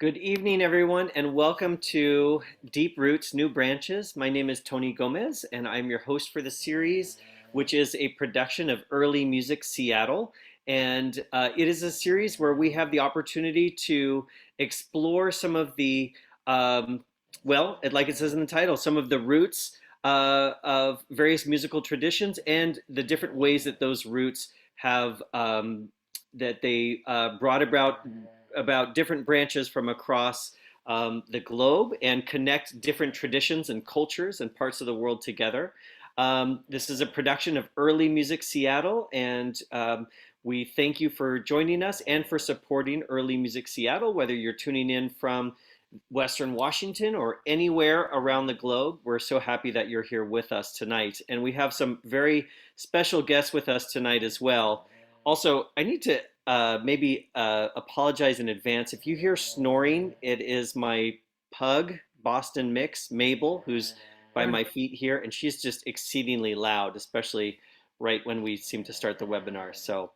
Good evening, everyone, and welcome to Deep Roots, New Branches. My name is Tony Gómez, and I'm your host for the series, which is a production of Early Music Seattle. And it is a series where we have the opportunity to explore some of the, like it says in the title, some of the roots of various musical traditions and the different ways that those roots have that they brought about different branches from across the globe and connect different traditions and cultures and parts of the world together. This is a production of Early Music Seattle, and we thank you for joining us and for supporting Early Music Seattle, whether you're tuning in from Western Washington or anywhere around the globe. We're so happy that you're here with us tonight. And we have some very special guests with us tonight as well. Also, I need to maybe apologize in advance. If you hear snoring, it is my pug, Boston Mix, Mabel, who's by my feet here, and she's just exceedingly loud, especially right when we seem to start the webinar. So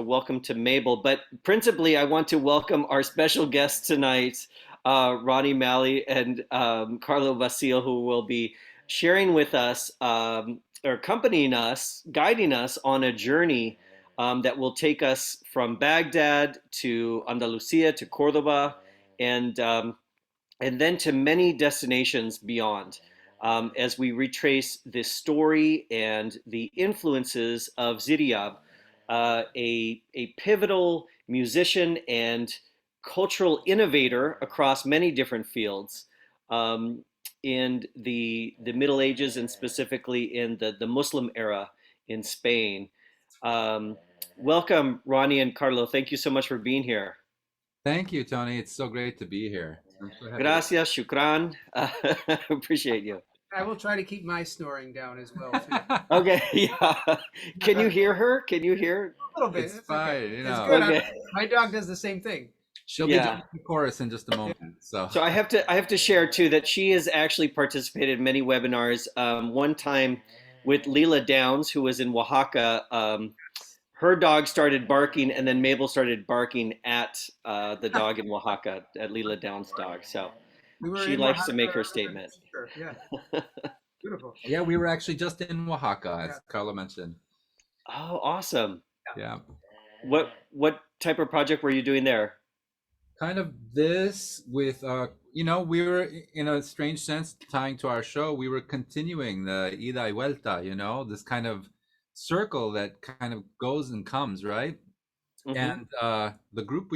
welcome to Mabel. But principally, I want to welcome our special guests tonight, Ronnie Malley and Carlo Basile, who will be sharing with us or accompanying us, guiding us on a journey that will take us from Baghdad to Andalusia to Cordoba, and um, and then to many destinations beyond, as we retrace the story and the influences of Ziryab, a pivotal musician and cultural innovator across many different fields um, in the Middle Ages and specifically in the Muslim era in Spain. Um, Welcome, Ronnie and Carlo. Thank you so much for being here. Thank you, Tony. It's so great to be here. I'm so happy to. Gracias, shukran. Appreciate you. I will try to keep my snoring down as well too. Okay, yeah. Can you hear her? Can you hear? A little bit. It's It's okay. fine, It's good. Okay, My dog does the same thing. she'll be yeah. joining the chorus in just a Yeah. moment. So, So I have to share too that she has actually participated in many webinars. One time with Leela Downs, who was in Oaxaca. Her dog started barking, and then Mabel started barking at the dog in Oaxaca, at Leela Downs' dog. So We were she in likes to Oaxaca make her earlier statement. this year. Yeah, beautiful. yeah, we were actually just in Oaxaca, Yeah, as Carlo mentioned. Oh, awesome. yeah. Yeah, What type of project were you doing there? kind of this with, we were in a strange sense tying to our show. We were continuing the ida y vuelta, this kind of circle that kind of goes and comes, right? Hmm. And the group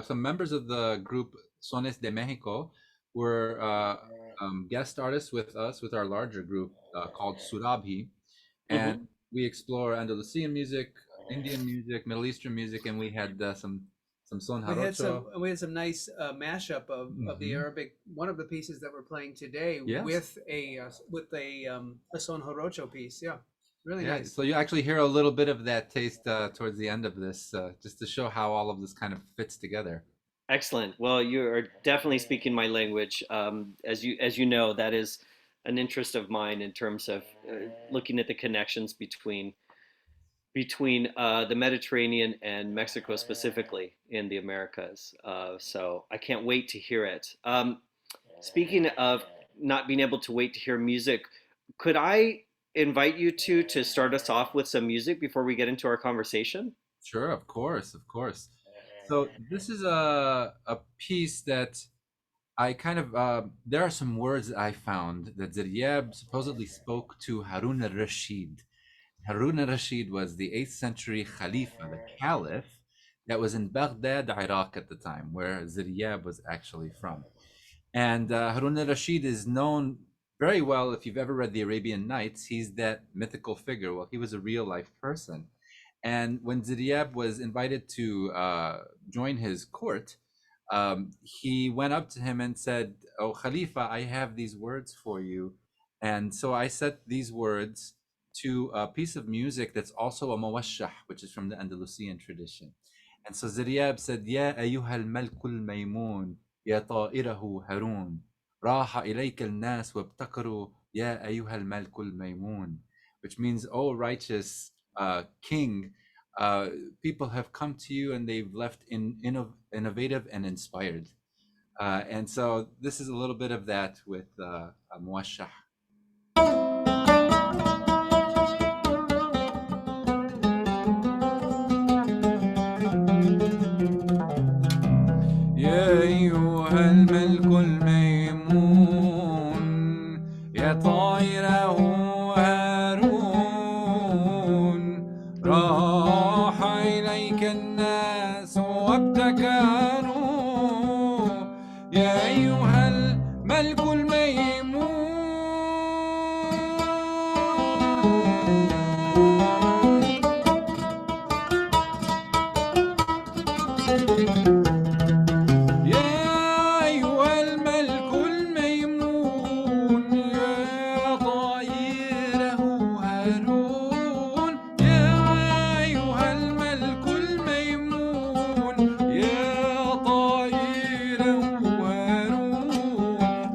some members of the group Sones de Mexico were guest artists with us with our larger group called Surabhi, and Hmm. we explore Andalusian music, Indian music, Middle Eastern music, and we had some son jarocho. We had some nice mashup of the Hmm. Arabic. One of the pieces that we're playing today Yes, with a son jarocho piece. Yeah, really yeah. nice. So you actually hear a little bit of that taste towards the end of this, just to show how all of this kind of fits together. Excellent. Well, you are definitely speaking my language. As you know, that is an interest of mine in terms of looking at the connections between the Mediterranean and Mexico specifically in the Americas. So I can't wait to hear it. Speaking of not being able to wait to hear music, could I invite you to start us off with some music before we get into our conversation? Sure, of course, of course. So this is a piece that I kind of there are some words that I found that Ziryab supposedly spoke to Harun al-Rashid. Harun al-Rashid was the 8th century Khalifa, the Caliph, that was in Baghdad, Iraq at the time, where Ziryab was actually from. And Harun al-Rashid is known very well. If you've ever read the Arabian Nights, he's that mythical figure. Well, he was a real life person. And when Ziryab was invited to join his court, he went up to him and said, "Oh, Khalifa, I have these words for you." And so I set these words to a piece of music that's also a mawashah, which is from the Andalusian tradition. And so Ziryab said, "Ya أيها الملك الميمون يا طائره هارون راح إليك الناس وابتكروا يا أيها الملك الميمون," which means, "Oh, righteous king, uh, people have come to you and they've left innovative and inspired. And so this is a little bit of that with موشح. يا أيها الملك الميمون يا طائره هارون راح إليك الناس وابتكروا يا أيها الملك الميمون. يا أيها الملك الميمون يا طائره هارون يا أيها الملك الميمون يا طائره هارون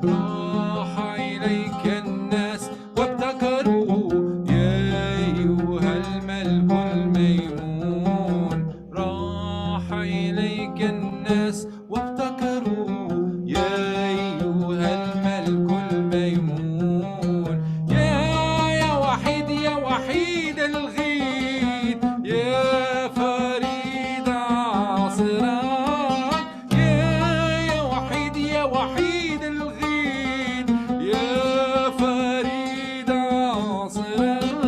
راح إليك الناس وابتكروا يا أيها الملك الميمون راح إليك الناس وابتكروا يا أيها الملك الميمون يا وحيد يا وحيد الغيد يا فريد عصرك يا وحيد يا وحيد الغيد يا فريد عصرك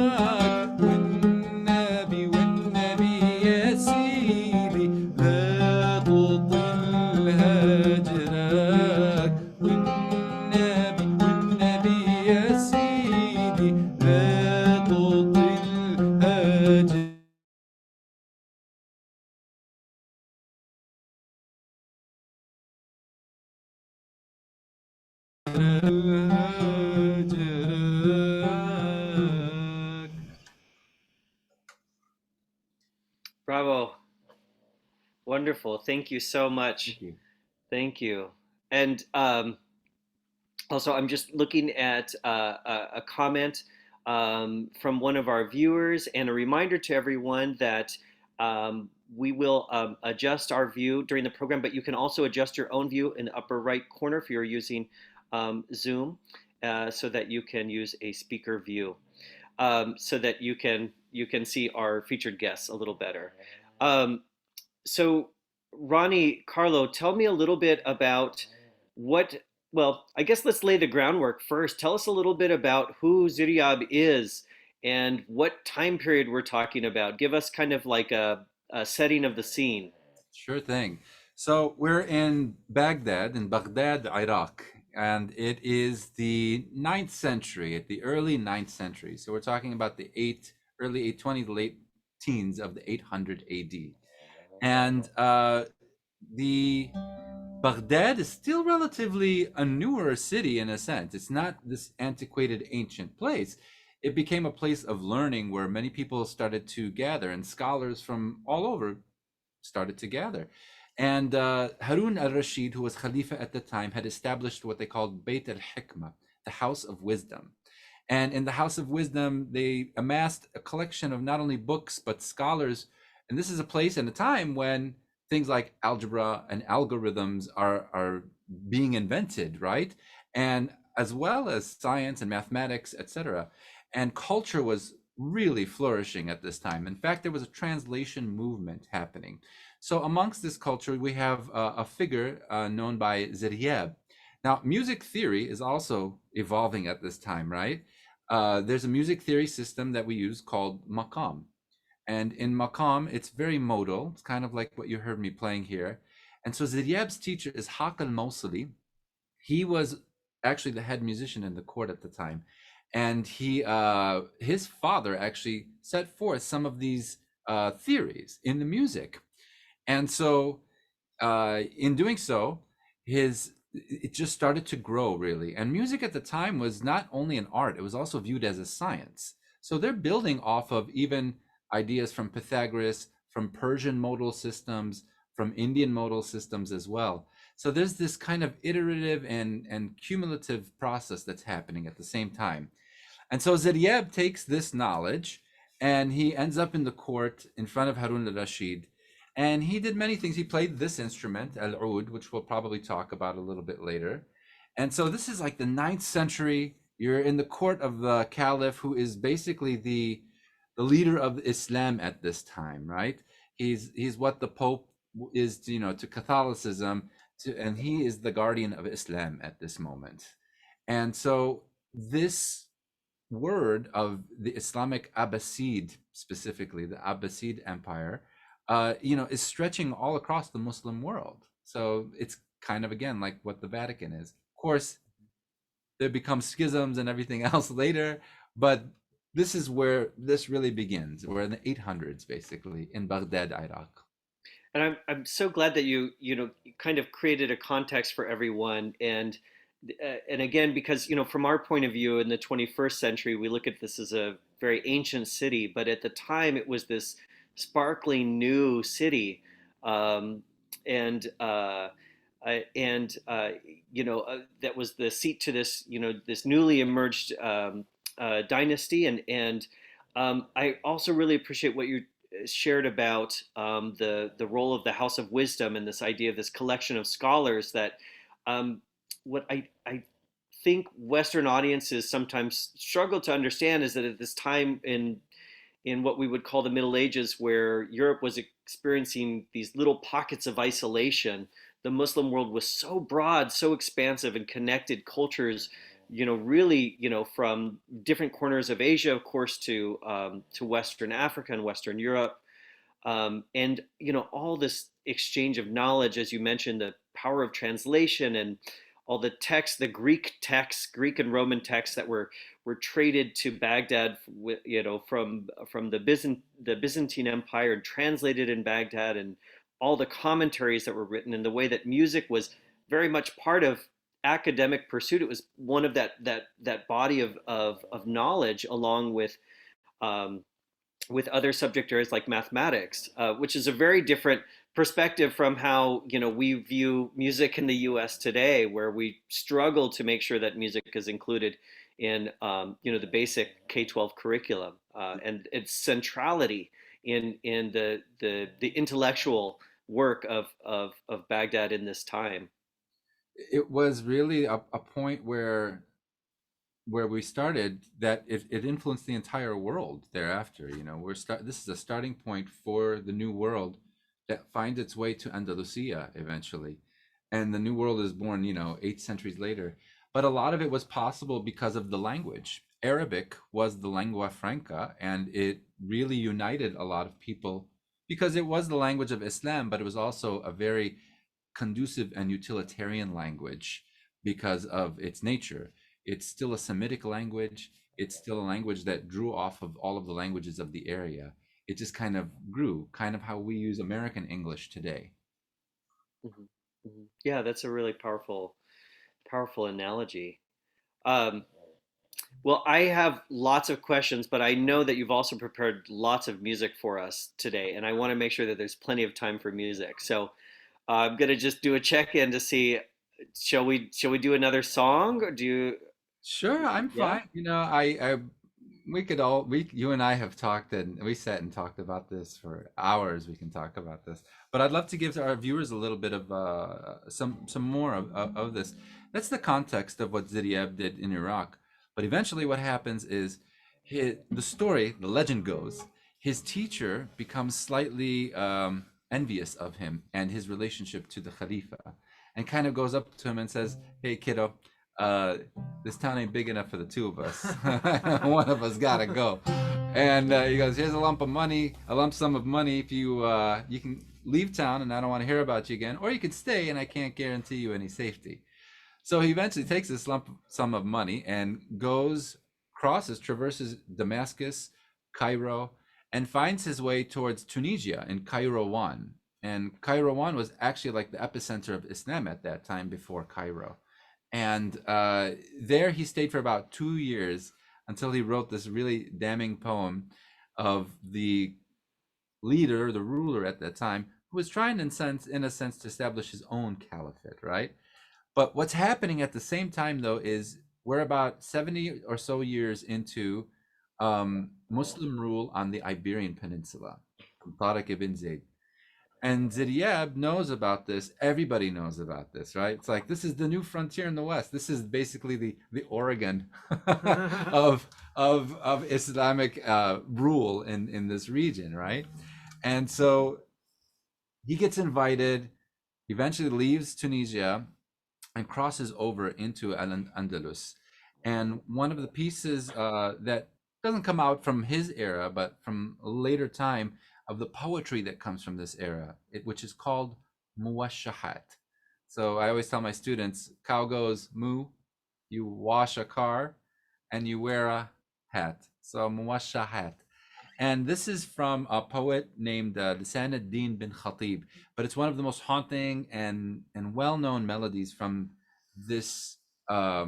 والنبي والنبي يا سيدي لا تطل هجرك والنبي والنبي يا سيدي لا تطل هجرك. Bravo. Wonderful. Thank you so Thank much. you. Thank you. And also, I'm just looking at a comment from one of our viewers, and a reminder to everyone that we will adjust our view during the program, but you can also adjust your own view in the upper right corner if you're using Zoom, so that you can use a speaker view, so that you can see our featured guests a little better. Um, so, Ronnie, Carlo, tell me a little bit about what, well, I guess let's lay the groundwork first. Tell us a little bit about who Ziryab is and what time period we're talking about. Give us kind of like a setting of the scene. Sure thing. So we're in Baghdad, Iraq, and it is the ninth century, at the early ninth century. So we're talking about the early 820, the late teens of the 800 AD. And the Baghdad is still relatively a newer city in a sense. It's not this antiquated ancient place. It became a place of learning where many people started to gather, and scholars from all over started to gather. And Harun al-Rashid, who was Khalifa at the time, had established what they called Bayt al-Hikmah, the House of Wisdom. And in the House of Wisdom, they amassed a collection of not only books, but scholars. And this is a place and a time when things like algebra and algorithms are being invented, right? And as well as science and mathematics, etc. And culture was really flourishing at this time. In fact, there was a translation movement happening. So amongst this culture, we have a figure known by Ziryab. Now, music theory is also evolving at this time, right? There's a music theory system that we use called maqam. And in maqam, it's very modal. It's kind of like what you heard me playing here. And so Ziryab's teacher is Haq al-Mawsili. He was actually the head musician in the court at the time. And his father actually set forth some of these theories in the music. And so in doing so, it just started to grow really. And music at the time was not only an art, it was also viewed as a science. So they're building off of even ideas from Pythagoras, from Persian modal systems, from Indian modal systems as well. So there's this kind of iterative and cumulative process that's happening at the same time. And so Ziryab takes this knowledge and he ends up in the court in front of Harun al-Rashid. And he did many things. He played this instrument, al-oud, which we'll probably talk about a little bit later. And so this is like the 9th century. You're in the court of the caliph, who is basically the leader of Islam at this time, right? He's what the Pope is to, to Catholicism, and he is the guardian of Islam at this moment. And so this word of the Islamic Abbasid, specifically the Abbasid Empire, is stretching all across the Muslim world. So it's kind of, again, like what the Vatican is. Of course, there become schisms and everything else later, but this is where this really begins. We're in the 800s, basically, in Baghdad, Iraq. And I'm so glad that you kind of created a context for everyone, and again, because from our point of view in the 21st century, we look at this as a very ancient city, but at the time it was this sparkling new city, um, and that was the seat to this this newly emerged dynasty, and I also really appreciate what you shared about the role of the House of Wisdom and this idea of this collection of scholars that what I think Western audiences sometimes struggle to understand is that at this time in what we would call the Middle Ages, where Europe was experiencing these little pockets of isolation, the Muslim world was so broad, so expansive, and connected cultures, really, from different corners of Asia, of course, to Western Africa and Western Europe, and all this exchange of knowledge, as you mentioned, the power of translation and all the texts, the Greek texts, Greek and Roman texts that were traded to Baghdad, from the Byzantine Empire and translated in Baghdad, and all the commentaries that were written, and the way that music was very much part of academic pursuit. It was one of that body of knowledge, along um, with other subject areas like mathematics, which is a very different perspective from how we view music in the U.S. today, where we struggle to make sure that music is included in the basic K-12 curriculum, and its centrality in the intellectual work of Baghdad in this time. It was really a point where we started that it influenced the entire world thereafter. This is a starting point for the new world that finds its way to Andalusia eventually, and the new world is born 8 centuries later. But a lot of it was possible because of the language. Arabic was the lingua franca, and it really united a lot of people because it was the language of Islam, but it was also a very conducive and utilitarian language because of its nature. It's still a Semitic language. It's still a language that drew off of all of the languages of the area. It just kind of grew, kind of how we use American English today. Mhm, mhm. Yeah, that's a really powerful analogy. Um, well, I have lots of questions, but I know that you've also prepared lots of music for us today, and I want to make sure that there's plenty of time for music. So I'm gonna just do a check-in to see, shall we do another song, or do you? Sure, I'm Yeah. fine. I we could all we you and I have talked, and we sat and talked about this for hours. We can talk about this, but I'd love to give our viewers a little bit of some more of this. That's the context of what Ziryab did in Iraq. But eventually, what happens is the legend goes, his teacher becomes slightly envious of him and his relationship to the Khalifa, and kind of goes up to him and says, "Hey, kiddo, uh, this town ain't big enough for the two of us. One of us gotta go." And he goes, "Here's a lump of money, a lump sum of money. If you can leave town, and I don't want to hear about you again, or you can stay, and I can't guarantee you any safety." So he eventually takes this lump sum of money and traverses Damascus, Cairo, and finds his way towards Tunisia in Cairo 1. And Cairo 1 was actually like the epicenter of Islam at that time before Cairo. And there he stayed for about 2 years until he wrote this really damning poem of the leader, the ruler at that time, who was trying in a sense to establish his own caliphate, right? But what's happening at the same time, though, is we're about 70 or so years into Muslim rule on the Iberian Peninsula from Tariq ibn Zayd. And Ziryab knows about this. Everybody knows about this, right? It's like this is the new frontier in the West. This is basically the Oregon of Islamic rule in this region, right? And so he gets invited, eventually leaves Tunisia and crosses over into Al-Andalus. And one of the pieces that doesn't come out from his era, but from a later time, of the poetry that comes from this era, which is called muwashahat. So I always tell my students, cow goes moo, you wash a car, and you wear a hat. So muwashahat. And this is from a poet named Lisan ad-Din bin Khatib, but it's one of the most haunting and well-known melodies from this. I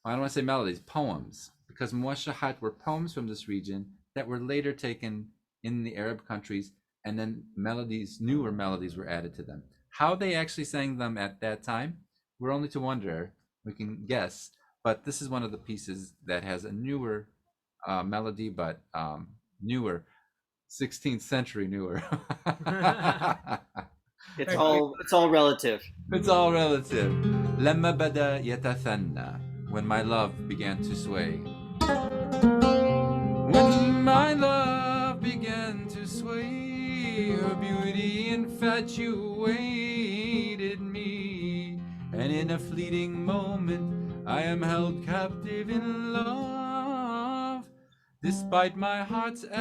don't want to say melodies, poems, because muwashahat were poems from this region that were later taken in the Arab countries, and then melodies, newer melodies, were added to them. How they actually sang them at that time, we're only to wonder. We can guess, but this is one of the pieces that has a newer melody, but newer, 16th century newer. It's all relative. It's all relative. لما بدا يتثنى, when my love began to sway. When my love began to sway, her beauty infatuated me, and in a fleeting moment I am held captive in love, despite my heart's agony.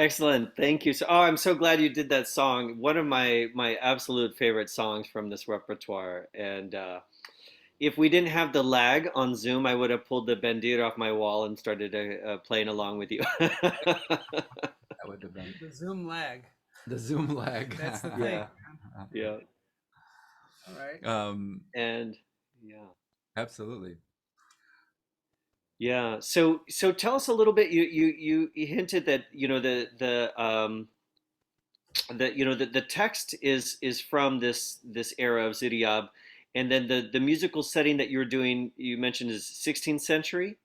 Excellent. Thank you. So, oh, I'm so glad you did that song. One of my absolute favorite songs from this repertoire. And if we didn't have the lag on Zoom, I would have pulled the bandir off my wall and started playing along with you. That would have been The Zoom lag. the Zoom lag. That's the thing. Yeah, yeah, All right. and yeah. Absolutely. Yeah. So tell us a little bit. You hinted that the text is from this era of Ziryab, and then the musical setting that you're doing you mentioned is 16th century.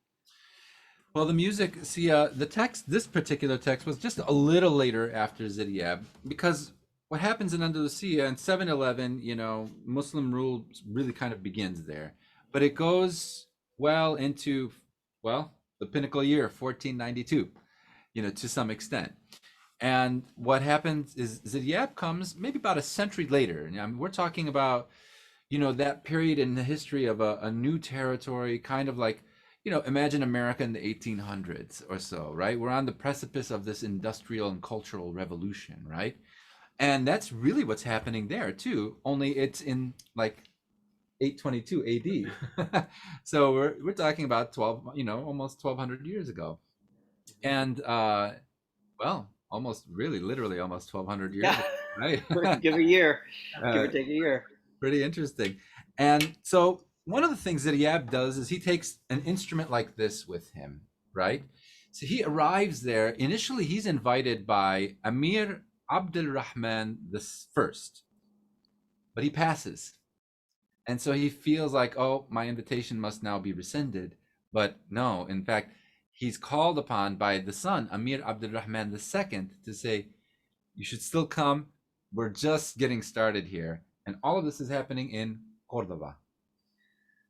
Well, the music, see, the text, this particular text was just a little later after Ziryab, because what happens in Andalusia in 711, Muslim rule really kind of begins there. But it goes well into, well, the pinnacle year, 1492, to some extent. And what happens is Ziryab comes maybe about a century later. I mean, we're talking about, that period in the history of a new territory, kind of like, imagine America in the 1800s or so, right? We're on the precipice of this industrial and cultural revolution, right? And that's really what's happening there too, only it's in like 822 AD. So we're talking about 12, almost 1200 years ago. And well, almost really literally almost 1200 years Yeah. ago, right? Give a year, give or uh, take a year. Pretty interesting. And so one of the things that Iyab does is he takes an instrument like this with him, right? So he arrives there. Initially, he's invited by Amir Abdul Rahman the first, but he passes. And so he feels like, oh, my invitation must now be rescinded. But no, in fact, he's called upon by the son, Amir Abdul Rahman the second, to say, you should still come. We're just getting started here. And all of this is happening in Cordoba.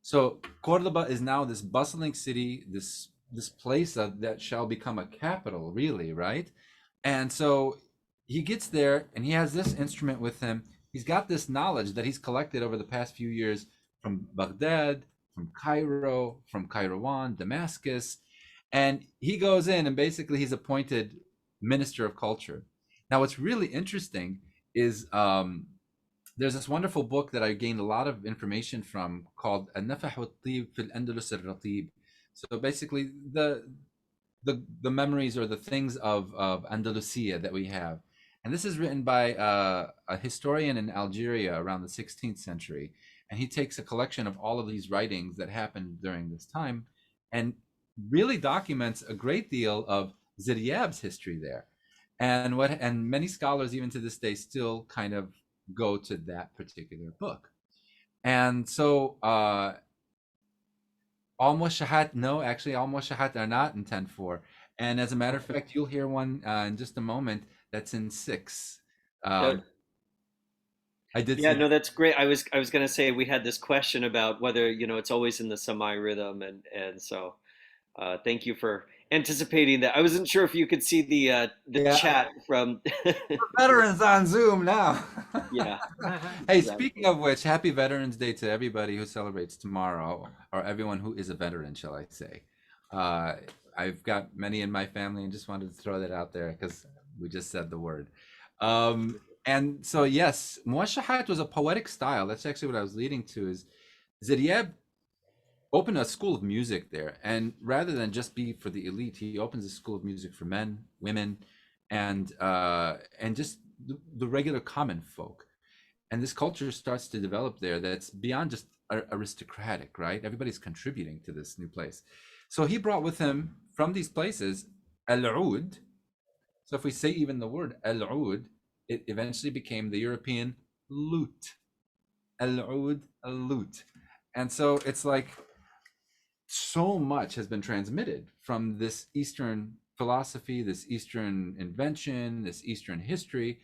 So Cordoba is now this bustling city, this place that shall become a capital, really, right? And so he gets there and he has this instrument with him. He's got this knowledge that he's collected over the past few years from Baghdad, from Cairo, from Kairouan, Damascus. And he goes in and basically he's appointed minister of culture. Now, what's really interesting is there's this wonderful book that I gained a lot of information from called النفح والطيب في الأندلس الرطيب. So basically the memories or the things of Andalusia that we have. And this is written by a historian in Algeria around the 16th century. And he takes a collection of all of these writings that happened during this time and really documents a great deal of Ziryab's history there. And many scholars even to this day still kind of go to that particular book. And so Al-Mushahat, no, actually Al-Mushahat are not in 10-4. And as a matter of fact, you'll hear one in just a moment that's in 6. No, I did yeah, see. no, that's great. I was gonna say we had this question about whether it's always in the semi rhythm, and so thank you for anticipating that. I wasn't sure if you could see the Yeah, chat from. veterans on Zoom now. Yeah, Hey, exactly. speaking of which, happy Veterans Day to everybody who celebrates tomorrow, or everyone who is a veteran, shall I say. Uh, I've got many in my family and just wanted to throw that out there because we just said the word. And so, yes, Muashahat was a poetic style. That's actually what I was leading to is Ziryab opened a school of music there. And rather than just be for the elite, he opens a school of music for men, women, and just the regular common folk. And this culture starts to develop there that's beyond just aristocratic, right? Everybody's contributing to this new place. So he brought with him from these places al-oud. So if we say even the word al-oud, it eventually became the European lute. Al-oud, a lute. And so it's like so much has been transmitted from this Eastern philosophy, this Eastern invention, this Eastern history.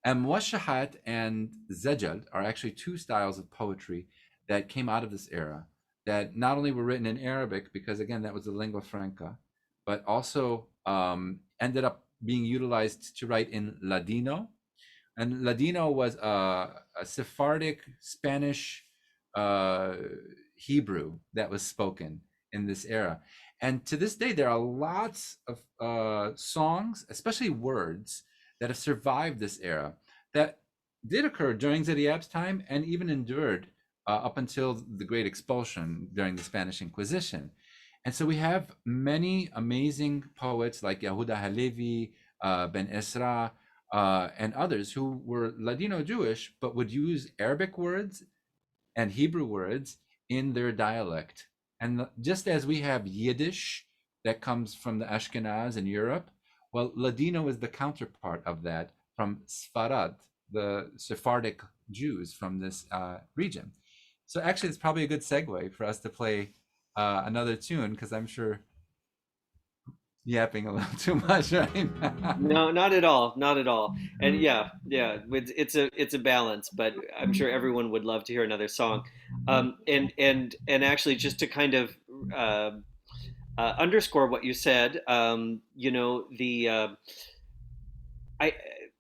And Muwashahat and Zejal are actually two styles of poetry that came out of this era that not only were written in Arabic, because again, that was the lingua franca, but also ended up being utilized to write in Ladino. And Ladino was a Sephardic Spanish Hebrew that was spoken in this era. And to this day, there are lots of songs, especially words, that have survived this era that did occur during Ziryab's time and even endured up until the Great Expulsion during the Spanish Inquisition. And so we have many amazing poets like Yehuda Halevi, Ben Esra, and others who were Ladino Jewish, but would use Arabic words and Hebrew words in their dialect. And just as we have Yiddish that comes from the Ashkenaz in Europe, well, Ladino is the counterpart of that from Sfarad, the Sephardic Jews from this region. So actually, it's probably a good segue for us to play another tune, because I'm sure yapping a little too much right now. No, not at all, not at all. And yeah, it's a balance, but I'm sure everyone would love to hear another song. And actually, just to kind of underscore what you said, I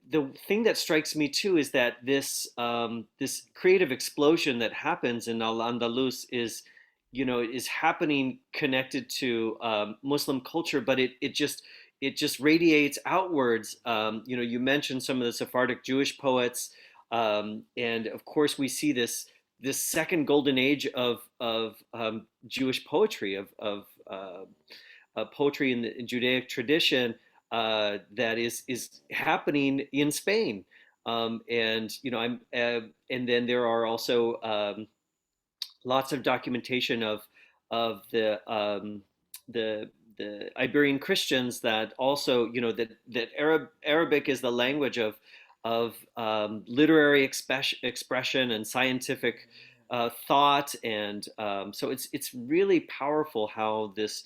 the thing that strikes me too is that this creative explosion that happens in Al-Andalus is happening connected to Muslim culture, but it just radiates outwards. You mentioned some of the Sephardic Jewish poets, and of course we see this second golden age of Jewish poetry, of poetry in the Judaic tradition, that is happening in Spain. And then there are also lots of documentation of the Iberian Christians that also, that Arabic is the language of literary expression and scientific thought. And so it's really powerful how this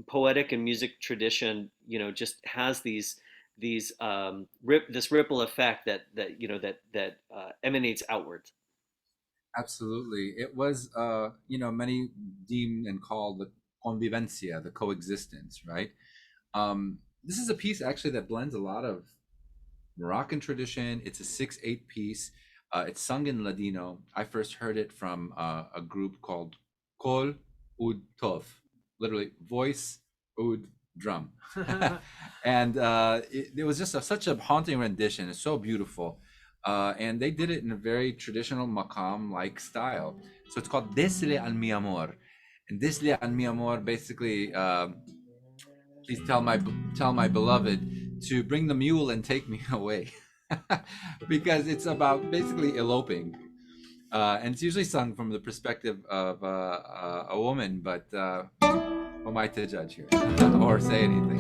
poetic and music tradition, just has this ripple effect that emanates outwards. Absolutely. It was, many deemed and called the convivencia, the coexistence, right? This is a piece actually that blends a lot of Moroccan tradition. It's a 6/8 piece. It's sung in Ladino. I first heard it from a group called Kol Ud Tov, literally voice, oud, drum. And it was just such a haunting rendition. It's so beautiful. And they did it in a very traditional maqam-like style. So it's called Desle al mi amor. And Desle al mi amor basically, please tell my beloved to bring the mule and take me away. Because it's about basically eloping. And it's usually sung from the perspective of a woman, but who am I to judge here or say anything?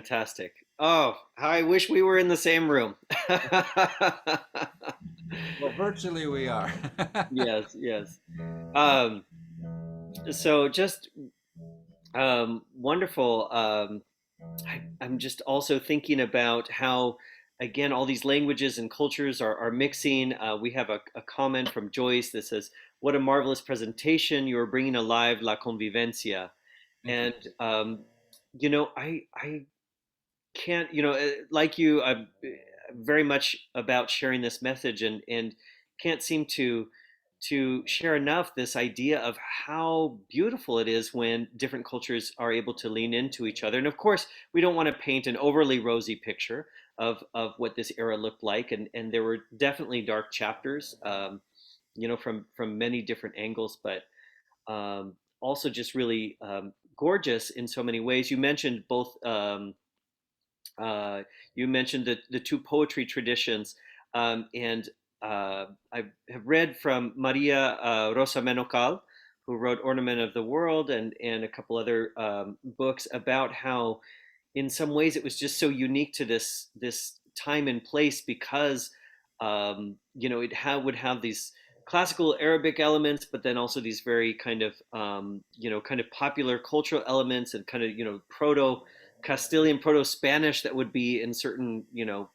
fantastic. Oh, I wish we were in the same room. Well, virtually we are. Yes, yes. Um, so just wonderful. I'm just also thinking about how, again, all these languages and cultures are mixing. We have a comment from Joyce that says, "What a marvelous presentation! You are bringing alive la convivencia." Thank you. And I can't, like you, I'm very much about sharing this message, and can't seem to share enough this idea of how beautiful it is when different cultures are able to lean into each other. And of course, we don't want to paint an overly rosy picture of what this era looked like, and there were definitely dark chapters, from many different angles, but also just really gorgeous in so many ways. You mentioned both. You mentioned the two poetry traditions, and I have read from Maria Rosa Menocal, who wrote Ornament of the World and a couple other books about how, in some ways, it was just so unique to this time and place because would have these classical Arabic elements, but then also these very kind of popular cultural elements and kind of proto Castilian, proto Spanish that would be in certain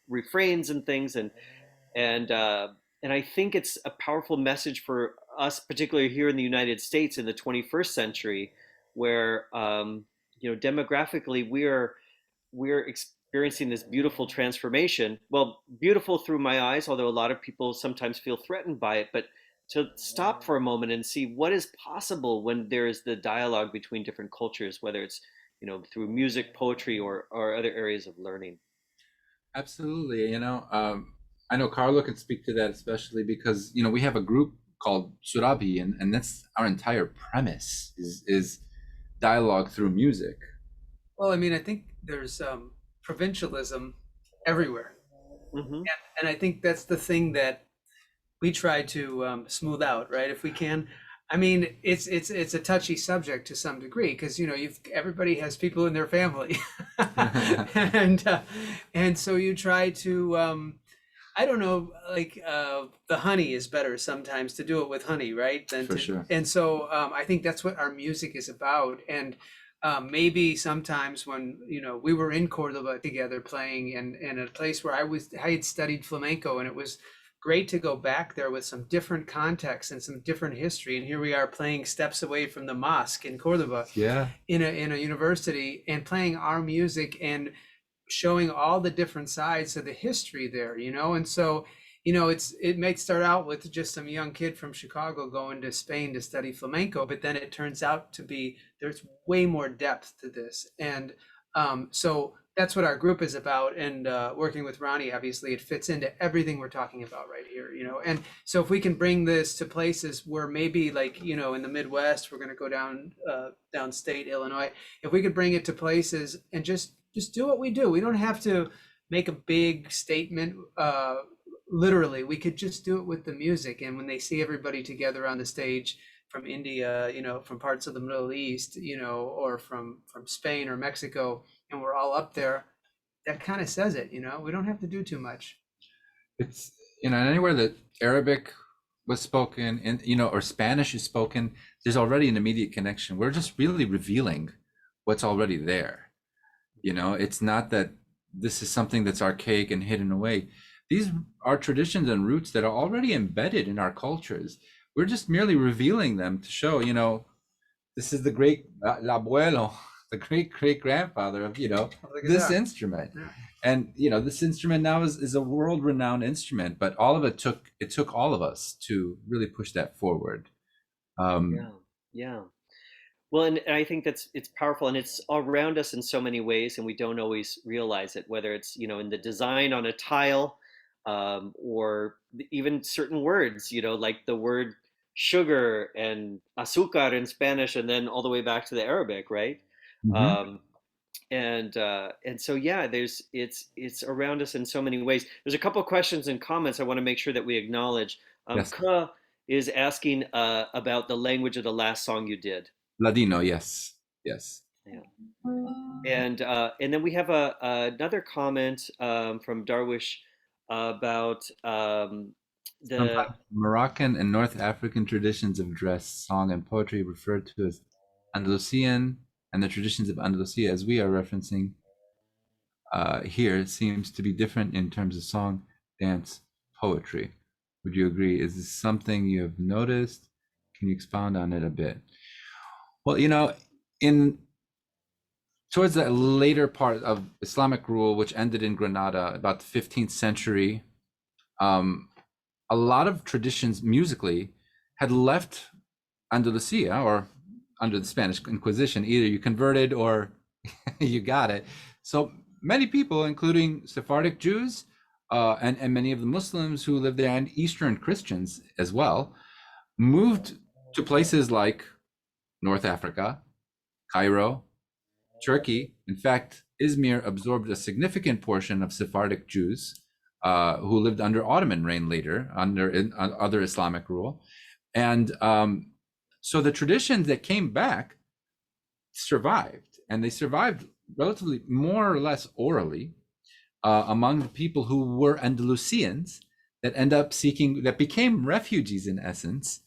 refrains and things, and uh, and I think it's a powerful message for us, particularly here in the United States in the 21st century, where demographically we're experiencing this beautiful transformation. Well, beautiful through my eyes, although a lot of people sometimes feel threatened by it. But to stop for a moment and see what is possible when there is the dialogue between different cultures, whether it's through music, poetry, or other areas of learning. Absolutely. I know Carlo can speak to that, especially because, we have a group called Surabi, and that's our entire premise is dialogue through music. Well, I mean, I think there's provincialism everywhere, Hmm. and I think that's the thing that we try to smooth out, right? If we can. I mean, it's a touchy subject to some degree because you've everybody has people in their family, and and so you try to I don't know, like the honey is better sometimes to do it with honey, right? Than For to, sure. and so I think that's what our music is about. And maybe sometimes when we were in Cordoba together playing in a place where I had studied flamenco, and it was great to go back there with some different context and some different history. And here we are playing steps away from the mosque in Cordoba Yeah. in a university and playing our music and showing all the different sides of the history there, and so it might start out with just some young kid from Chicago going to Spain to study flamenco, but then it turns out to be there's way more depth to this. And so that's what our group is about. And working with Ronnie, obviously it fits into everything we're talking about right here, and so if we can bring this to places where maybe like in the Midwest, we're going to go downstate Illinois, if we could bring it to places and just do what we do. We don't have to make a big statement. Literally, we could just do it with the music. And when they see everybody together on the stage from India, from parts of the Middle East, or from Spain or Mexico, and we're all up there, that kind of says it. We don't have to do too much. It's, anywhere that Arabic was spoken and, or Spanish is spoken, there's already an immediate connection. We're just really revealing what's already there. It's not that this is something that's archaic and hidden away. These are traditions and roots that are already embedded in our cultures. We're just merely revealing them to show, this is the great l'abuelo, the great great grandfather of, this instrument. Yeah. And, this instrument now is a world renowned instrument, but all of it took all of us to really push that forward. Yeah, yeah. Well, and I think it's powerful, and it's around us in so many ways, and we don't always realize it. Whether it's in the design on a tile, or even certain words, like the word sugar and azúcar in Spanish, and then all the way back to the Arabic, right? Mhm. Um, and so yeah, it's around us in so many ways. There's a couple of questions and comments I want to make sure that we acknowledge. Yes. Ka is asking about the language of the last song you did. Ladino, yes. Yes. Yeah. And then we have another comment from Darwish about the Sometimes Moroccan and North African traditions of dress, song, and poetry referred to as Andalusian, and the traditions of Andalusia, as we are referencing here, seems to be different in terms of song, dance, poetry. Would you agree? Is this something you have noticed? Can you expound on it a bit? Well, in towards the later part of Islamic rule, which ended in Granada about the 15th century, a lot of traditions musically had left Andalusia, or under the Spanish Inquisition. Either you converted or you got it. So many people, including Sephardic Jews and many of the Muslims who lived there, and Eastern Christians as well, moved to places like North Africa, Cairo, Turkey. In fact, Izmir absorbed a significant portion of Sephardic Jews who lived under Ottoman reign later, under other Islamic rule. And so the traditions that came back survived, and they survived relatively more or less orally among the people who were Andalusians that became refugees in essence,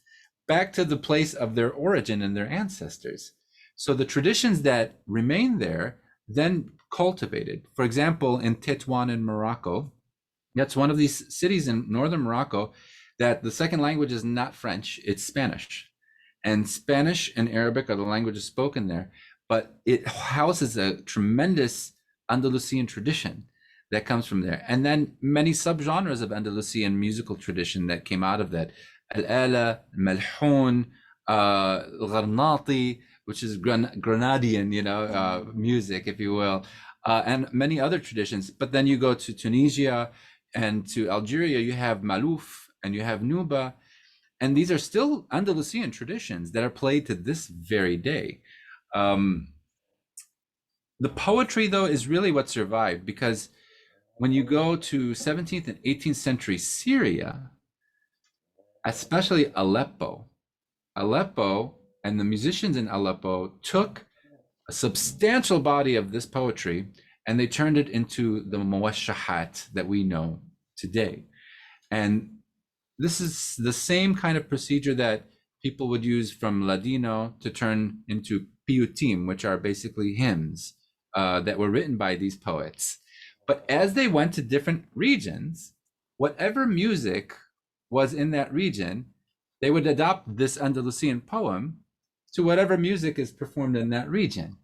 back to the place of their origin and their ancestors. So the traditions that remained there then cultivated. For example, in Tétouan in Morocco, that's one of these cities in northern Morocco that the second language is not French, it's Spanish. And Spanish and Arabic are the languages spoken there, but it houses a tremendous Andalusian tradition that comes from there. And then many subgenres of Andalusian musical tradition that came out of that. Al-Ala, Malhoun, Gharnati, which is Grenadian, music, if you will, and many other traditions. But then you go to Tunisia and to Algeria, you have Malouf and you have Nuba. And these are still Andalusian traditions that are played to this very day. The poetry, though, is really what survived, because when you go to 17th and 18th century Syria, especially Aleppo and the musicians in Aleppo took a substantial body of this poetry and they turned it into the muwashshahat that we know today. And this is the same kind of procedure that people would use from Ladino to turn into piyutim, which are basically hymns that were written by these poets. But as they went to different regions, whatever music was in that region, they would adopt this Andalusian poem to whatever music is performed in that region.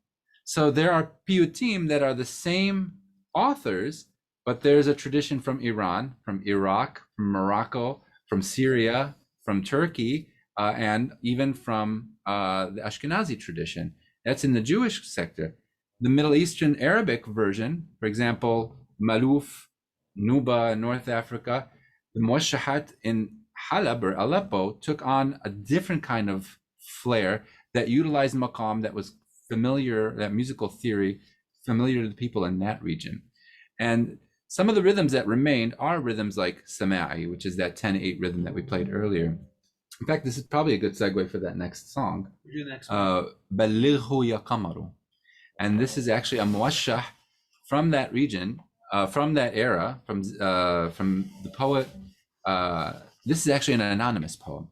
So there are piyutim that are the same authors, but there's a tradition from Iran, from Iraq, from Morocco, from Syria, from Turkey, and even from the Ashkenazi tradition. That's in the Jewish sector. The Middle Eastern Arabic version, for example, Malouf, Nuba, North Africa, the Muwashshahat in Halab or Aleppo took on a different kind of flair that utilized maqam that was familiar, that musical theory, familiar to the people in that region. And some of the rhythms that remained are rhythms like Sama'i, which is that 10-8 rhythm that we played earlier. In fact, this is probably a good segue for that next song. Ballighu ya Qamaru. And this is actually a muwashshah from that region, from that era, from the poet. This is actually an anonymous poem.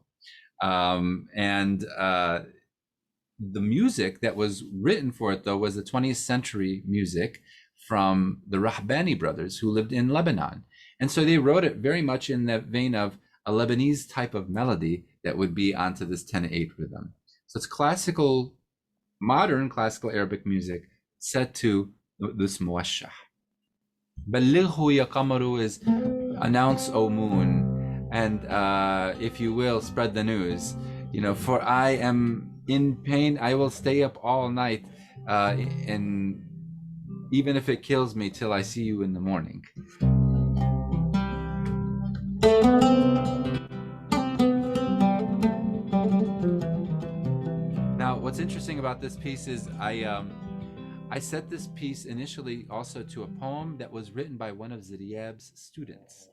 The music that was written for it, though, was the 20th century music from the Rahbani brothers who lived in Lebanon. And so they wrote it very much in the vein of a Lebanese type of melody that would be onto this 10-8 rhythm. So it's classical, modern classical Arabic music set to this muwashshah. Ballighu ya Qamaru is announce, O moon, and if you will, spread the news. For I am in pain, I will stay up all night, and even if it kills me, till I see you in the morning. Now, what's interesting about this piece is I set this piece initially also to a poem that was written by one of Ziryab's students.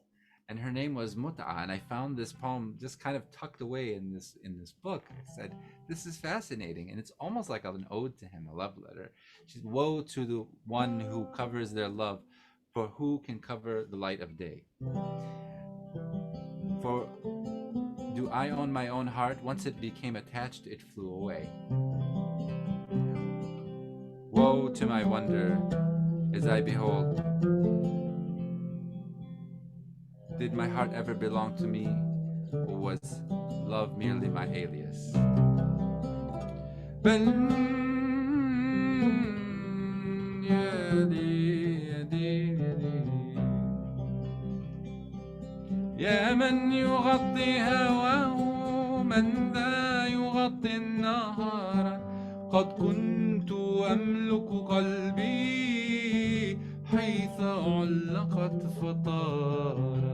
and her name was Mut'a. And I found this poem just kind of tucked away in this book. I said, "This is fascinating," and it's almost like an ode to him, a love letter. She's, "Woe to the one who covers their love, for who can cover the light of day? For do I own my own heart? Once it became attached, it flew away. Woe to my wonder as I behold, did my heart ever belong to me, or was love merely my alias? يا من يغطي هواه من ذا يغطي النهار قد كنت أملك قلبي حيث علقت فطارا.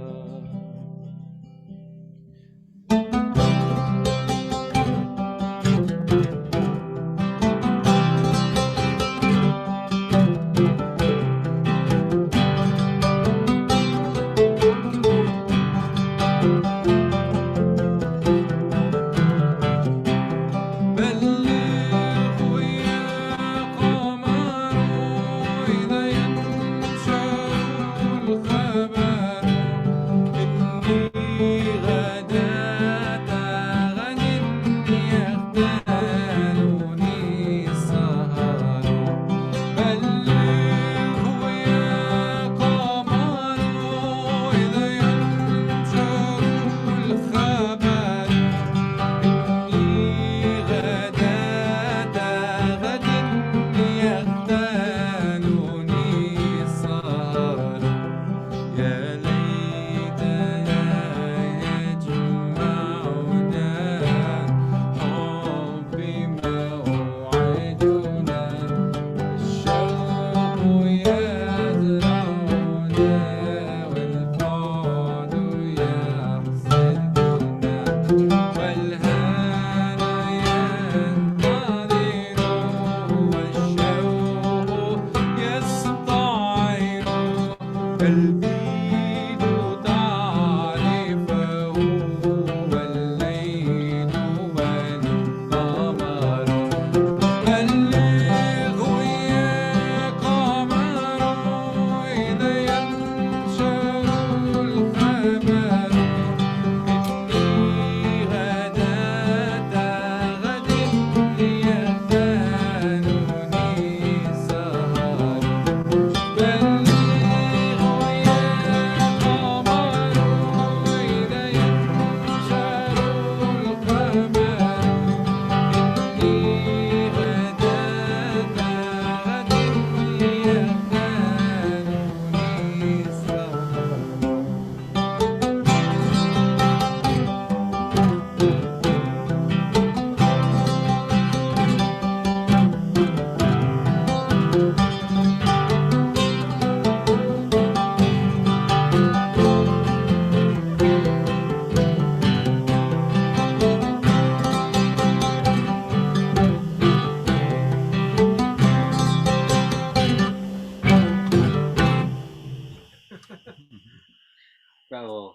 Bravo,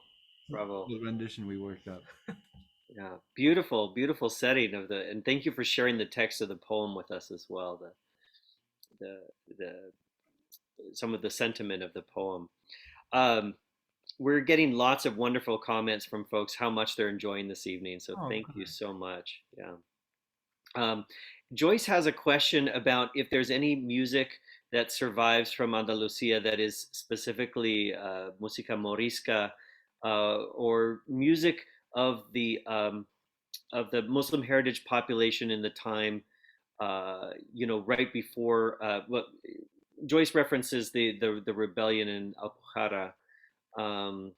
bravo. The rendition we worked up. Yeah, beautiful, beautiful setting of the, and thank you for sharing the text of the poem with us as well. The, the, some of the sentiment of the poem. Um, we're getting lots of wonderful comments from folks how much they're enjoying this evening. So Oh, thank you good. so much. Yeah. Joyce has a question about if there's any music that survives from Andalusia that is specifically música morisca or music of the Muslim heritage population in the time, right before what Joyce references the rebellion in Alpujarra, um,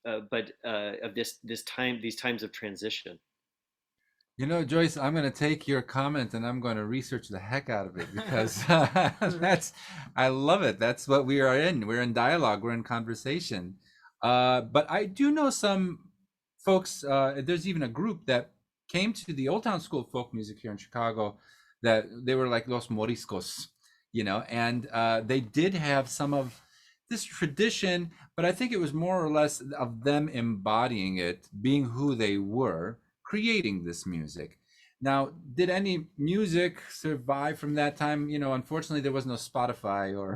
but of these times of transition. You know, Joyce, I'm going to take your comment and I'm going to research the heck out of it because I love it. That's what we are in. We're in dialogue, we're in conversation. But I do know some folks, there's even a group that came to the Old Town School of Folk Music here in Chicago that they were like Los Moriscos, and they did have some of this tradition, but I think it was more or less of them embodying it, being who they were, creating this music. Now, did any music survive from that time? You know, unfortunately, there was no Spotify or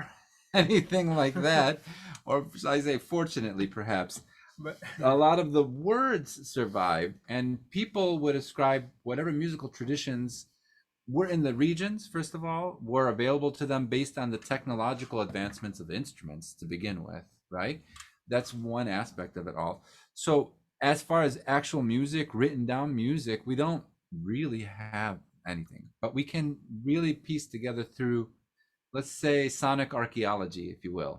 anything like that, or I say, fortunately, perhaps. But a lot of the words survived, and people would ascribe whatever musical traditions were in the regions, first of all, were available to them based on the technological advancements of instruments to begin with, right? That's one aspect of it all. So, as far as actual music, written down music, we don't really have anything, but we can really piece together through, let's say, sonic archaeology, if you will,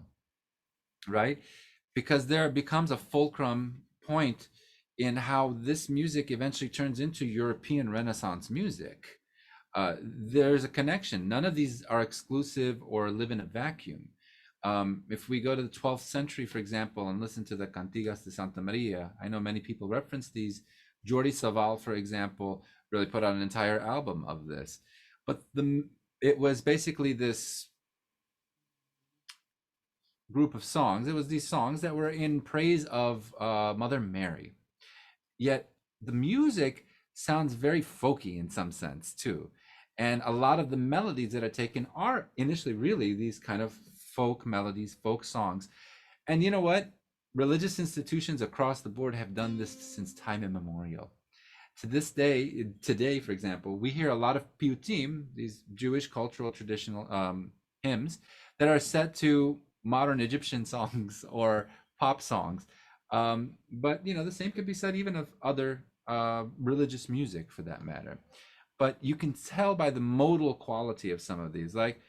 right? Because there becomes a fulcrum point in how this music eventually turns into European Renaissance music. There's a connection. None of these are exclusive or live in a vacuum. If we go to the 12th century, for example, and listen to the Cantigas de Santa Maria, I know many people reference these. Jordi Savall, for example, really put out an entire album of this. But it was basically this group of songs. It was these songs that were in praise of Mother Mary. Yet the music sounds very folky in some sense too. And a lot of the melodies that are taken are initially really these kind of folk melodies, folk songs. And you know what? Religious institutions across the board have done this since time immemorial. To this day, today, for example, we hear a lot of piyutim, these Jewish cultural traditional hymns, that are set to modern Egyptian songs or pop songs. But you know, the same could be said even of other religious music, for that matter. But you can tell by the modal quality of some of these, like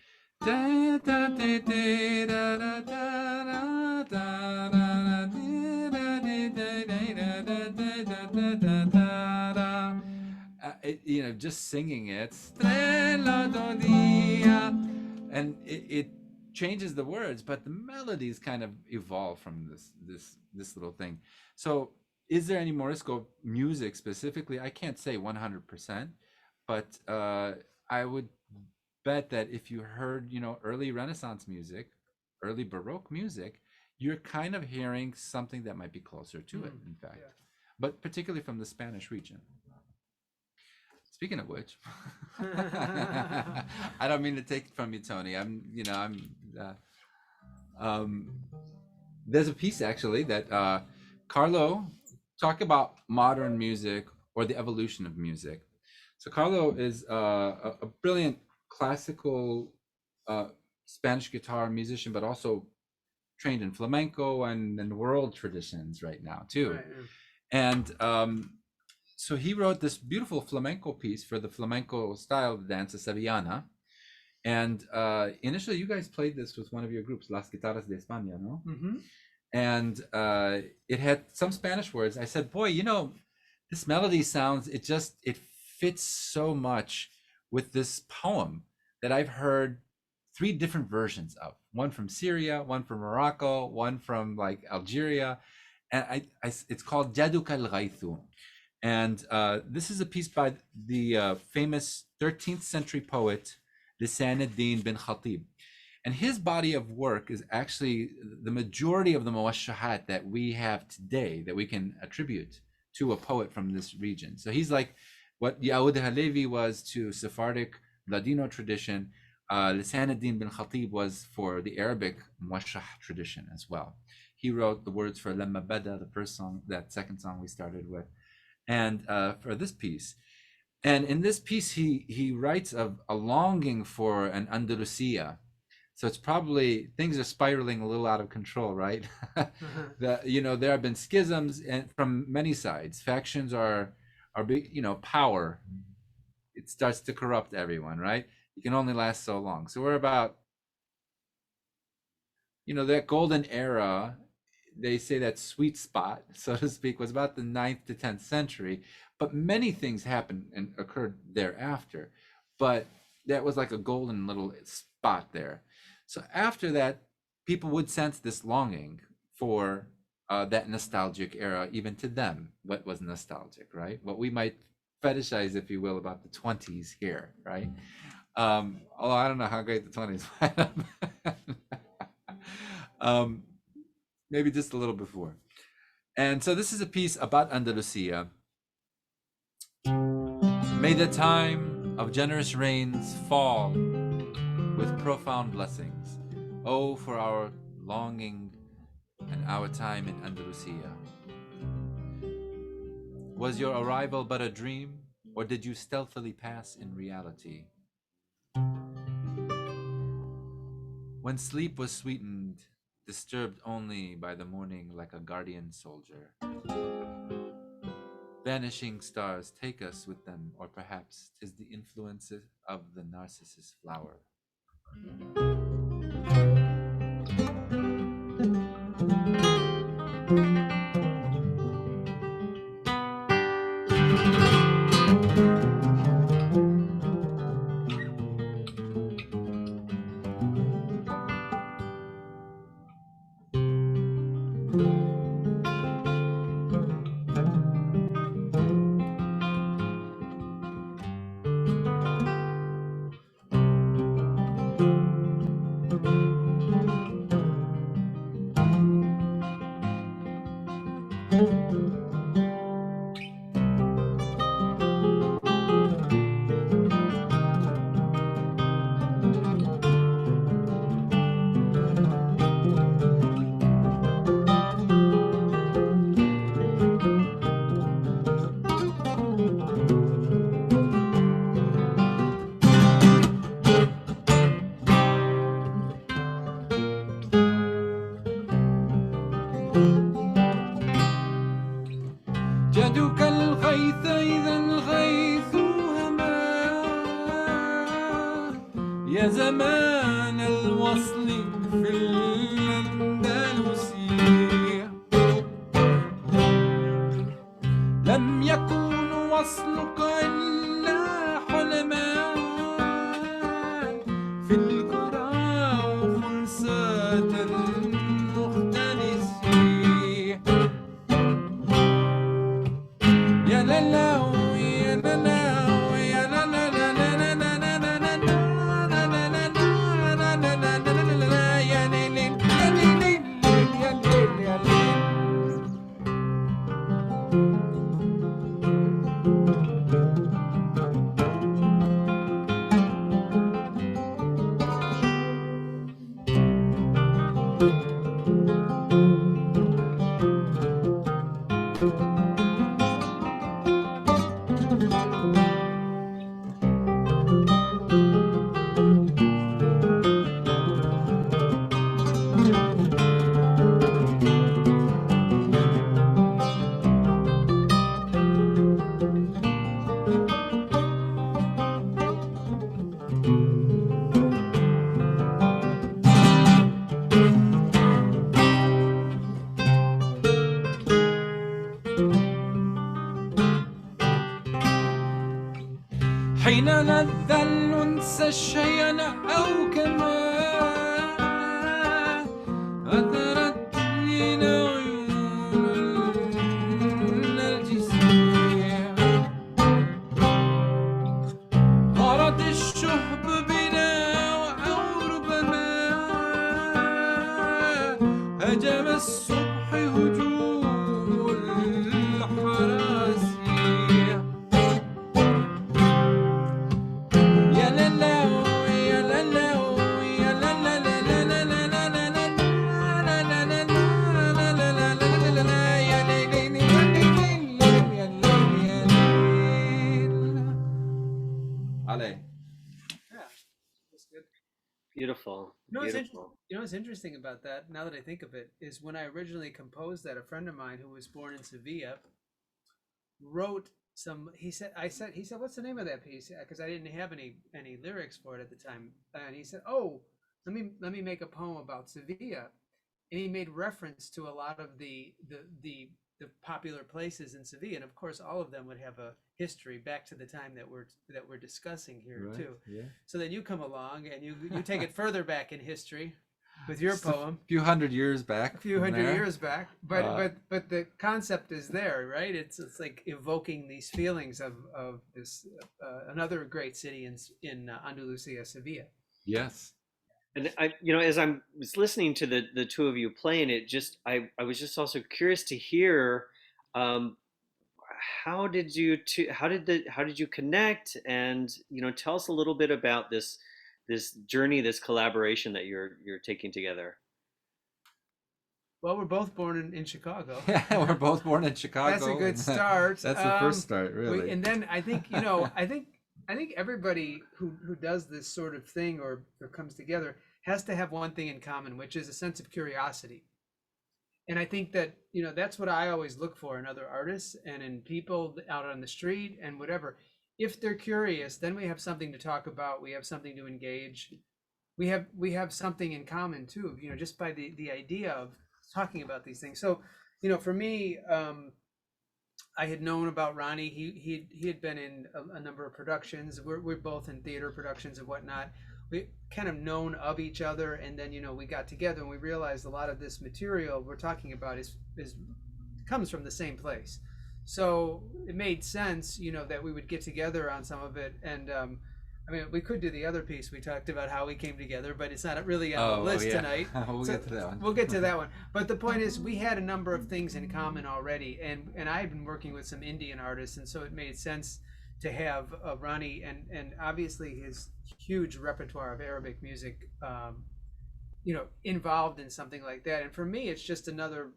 you know, just singing it, and it changes the words, but the melodies kind of evolve from this little thing. So, is there any Morisco music specifically? I can't say 100%, but I would bet that if you heard, you know, early Renaissance music, early Baroque music, you're kind of hearing something that might be closer to it, in fact, but particularly from the Spanish region. Speaking of which, I don't mean to take it from you, Tony. Um, there's a piece actually that Carlo talk about modern music or the evolution of music. So Carlo is a brilliant classical Spanish guitar musician, but also trained in flamenco and world traditions right now too. Right, yeah. And so he wrote this beautiful flamenco piece for the flamenco style of dance, the Sevillana. And initially, you guys played this with one of your groups, Las Guitarras de España, no? Mm-hmm. And it had some Spanish words. I said, boy, you know, this melody sounds, it fits so much with this poem that I've heard 3 different versions of. One from Syria, one from Morocco, one from like Algeria. And it's called Jaduk al-Ghaythu. And this is a piece by the famous 13th century poet, Lisan ad-Din bin Khatib. And his body of work is actually the majority of the muwashshahat that we have today that we can attribute to a poet from this region. So he's like what Yaoud Halevi was to Sephardic Ladino tradition. Lisan ad-Din bin Khatib was for the Arabic muwashshah tradition as well. He wrote the words for Lamma Bada, the first song, that second song we started with, and for this piece. And in this piece, he writes of a longing for an Andalusia. So it's probably, things are spiraling a little out of control, right? You know, there have been schisms and from many sides. Factions are big, you know, power. It starts to corrupt everyone, right? You can only last so long. So we're about, you know, that golden era, they say that sweet spot, so to speak, was about the 9th to 10th century, but many things happened and occurred thereafter. But that was like a golden little spot there. So after that, people would sense this longing for that nostalgic era, even to them, what was nostalgic, right? What we might fetishize, if you will, about the 20s here, right? Although I don't know how great the 20s were. um, maybe just a little before. And so this is a piece about Andalusia. May the time of generous rains fall with profound blessings. Oh, for our longing and our time in Andalusia. Was your arrival but a dream, or did you stealthily pass in reality? When sleep was sweetened, disturbed only by the morning like a guardian soldier. Vanishing stars take us with them, or perhaps 'tis the influence of the narcissus flower. جدك الغيث إذا الغيث هما يا زمان الوصل في الأندلسية لم يكن وصلك إلا حلما في الكرى وخلسة المختلسية يا لا يا لا يا لا لا لا لا لا لا لا حين لذ الأنس الشين أو كما أثرت لنا عيون النرجسية غارت الشهب بنا أو ربما هجم الصبح هجوم الحراسية Beautiful, You know beautiful. what's interesting about that, now that I think of it, is when I originally composed that, a friend of mine who was born in Sevilla wrote some. He said, "What's the name of that piece?" Because I didn't have any lyrics for it at the time, and he said, "Oh, let me make a poem about Sevilla," and he made reference to a lot of the popular places in Sevilla, and of course, all of them would have a history back to the time that we're discussing here Right, too. yeah. So then you come along and you take it further back in history with your Just poem, a few hundred years back. a few from hundred there. years back, but the concept is there, right? It's like evoking these feelings of this another great city in Andalusia, Sevilla. Yes. And as I was listening to the two of you playing it, I was just also curious to hear, um, how did you connect, and tell us a little bit about this journey, this collaboration that you're taking together. Well, we're both born in Chicago. Yeah, we're both born in That's a Chicago, good and start. that's the first start, really. And then I think, I think everybody who does this sort of thing or comes together has to have one thing in common, which is a sense of curiosity. And I think that, that's what I always look for in other artists and in people out on the street and whatever. If they're curious, then we have something to talk about. We have something to engage. We have something in common too, just by the idea of talking about these things. So, for me, I had known about Ronnie. He had been in a number of productions. We're both in theater productions and whatnot. We kind of known of each other, and then we got together and we realized a lot of this material we're talking about is comes from the same place. So it made sense, that we would get together on some of it. And I mean, we could do the other piece. We talked about how we came together, but it's not really on the list Yeah. tonight. We'll So get to that one. we'll get to that one. But the point is, we had a number of things in common already, and I had been working with some Indian artists, and so it made sense to have Ronnie and obviously his huge repertoire of Arabic music, involved in something like that. And for me, it's just another,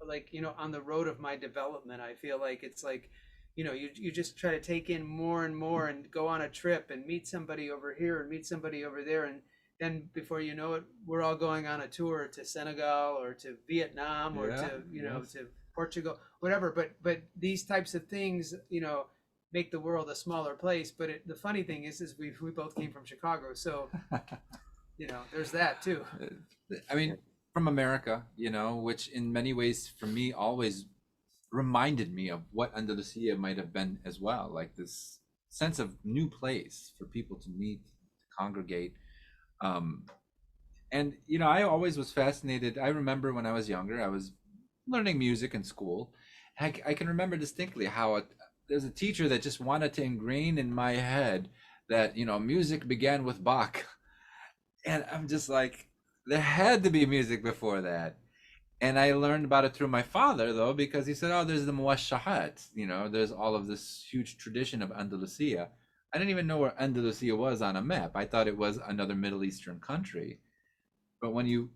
like, on the road of my development. I feel like it's like, you just try to take in more and more and go on a trip and meet somebody over here and meet somebody over there. And then before you know it, we're all going on a tour to Senegal or to Vietnam or Yeah, to, yes. to Portugal, whatever. But these types of things, make the world a smaller place. But the funny thing is we both came from Chicago. So, there's that too. I mean, from America, which in many ways for me always reminded me of what Andalusia might have been as well, like this sense of new place for people to meet, to congregate. Um, and I always was fascinated. I remember when I was younger, I was learning music in school. I can remember distinctly how there's a teacher that just wanted to ingrain in my head that music began with Bach, and I'm just like, there had to be music before that. And I learned about it through my father, though, because he said, "Oh, there's the muwashahat. There's all of this huge tradition of Andalusia." I didn't even know where Andalusia was on a map. I thought it was another Middle Eastern country. But when you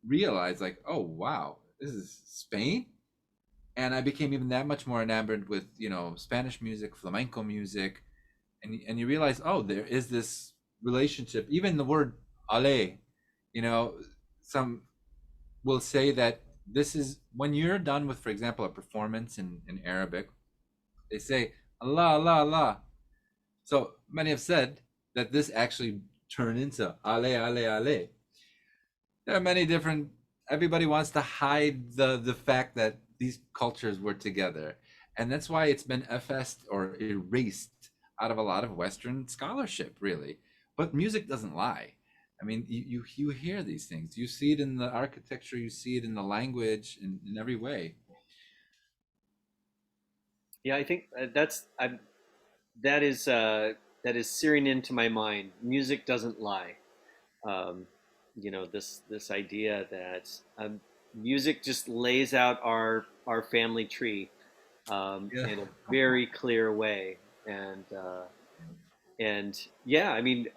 realize, like, oh wow, this is Spain, and I became even that much more enamored with Spanish music, flamenco music, and you realize, oh, there is this relationship. Even the word ale, you know, some will say that this is when you're done with, for example, a performance in Arabic, they say Allah, Allah, Allah. So many have said that this actually turned into Ale, Ale, Ale. There are many different. Everybody wants to hide the fact that these cultures were together, and that's why it's been effaced or erased out of a lot of Western scholarship, really. But music doesn't lie. I mean, you hear these things. You see it in the architecture. You see it in the language, in every way. Yeah, I think that is that is searing into my mind. Music doesn't lie. Um, this idea that music just lays out our family tree Yeah. in a very clear way, and yeah, I mean,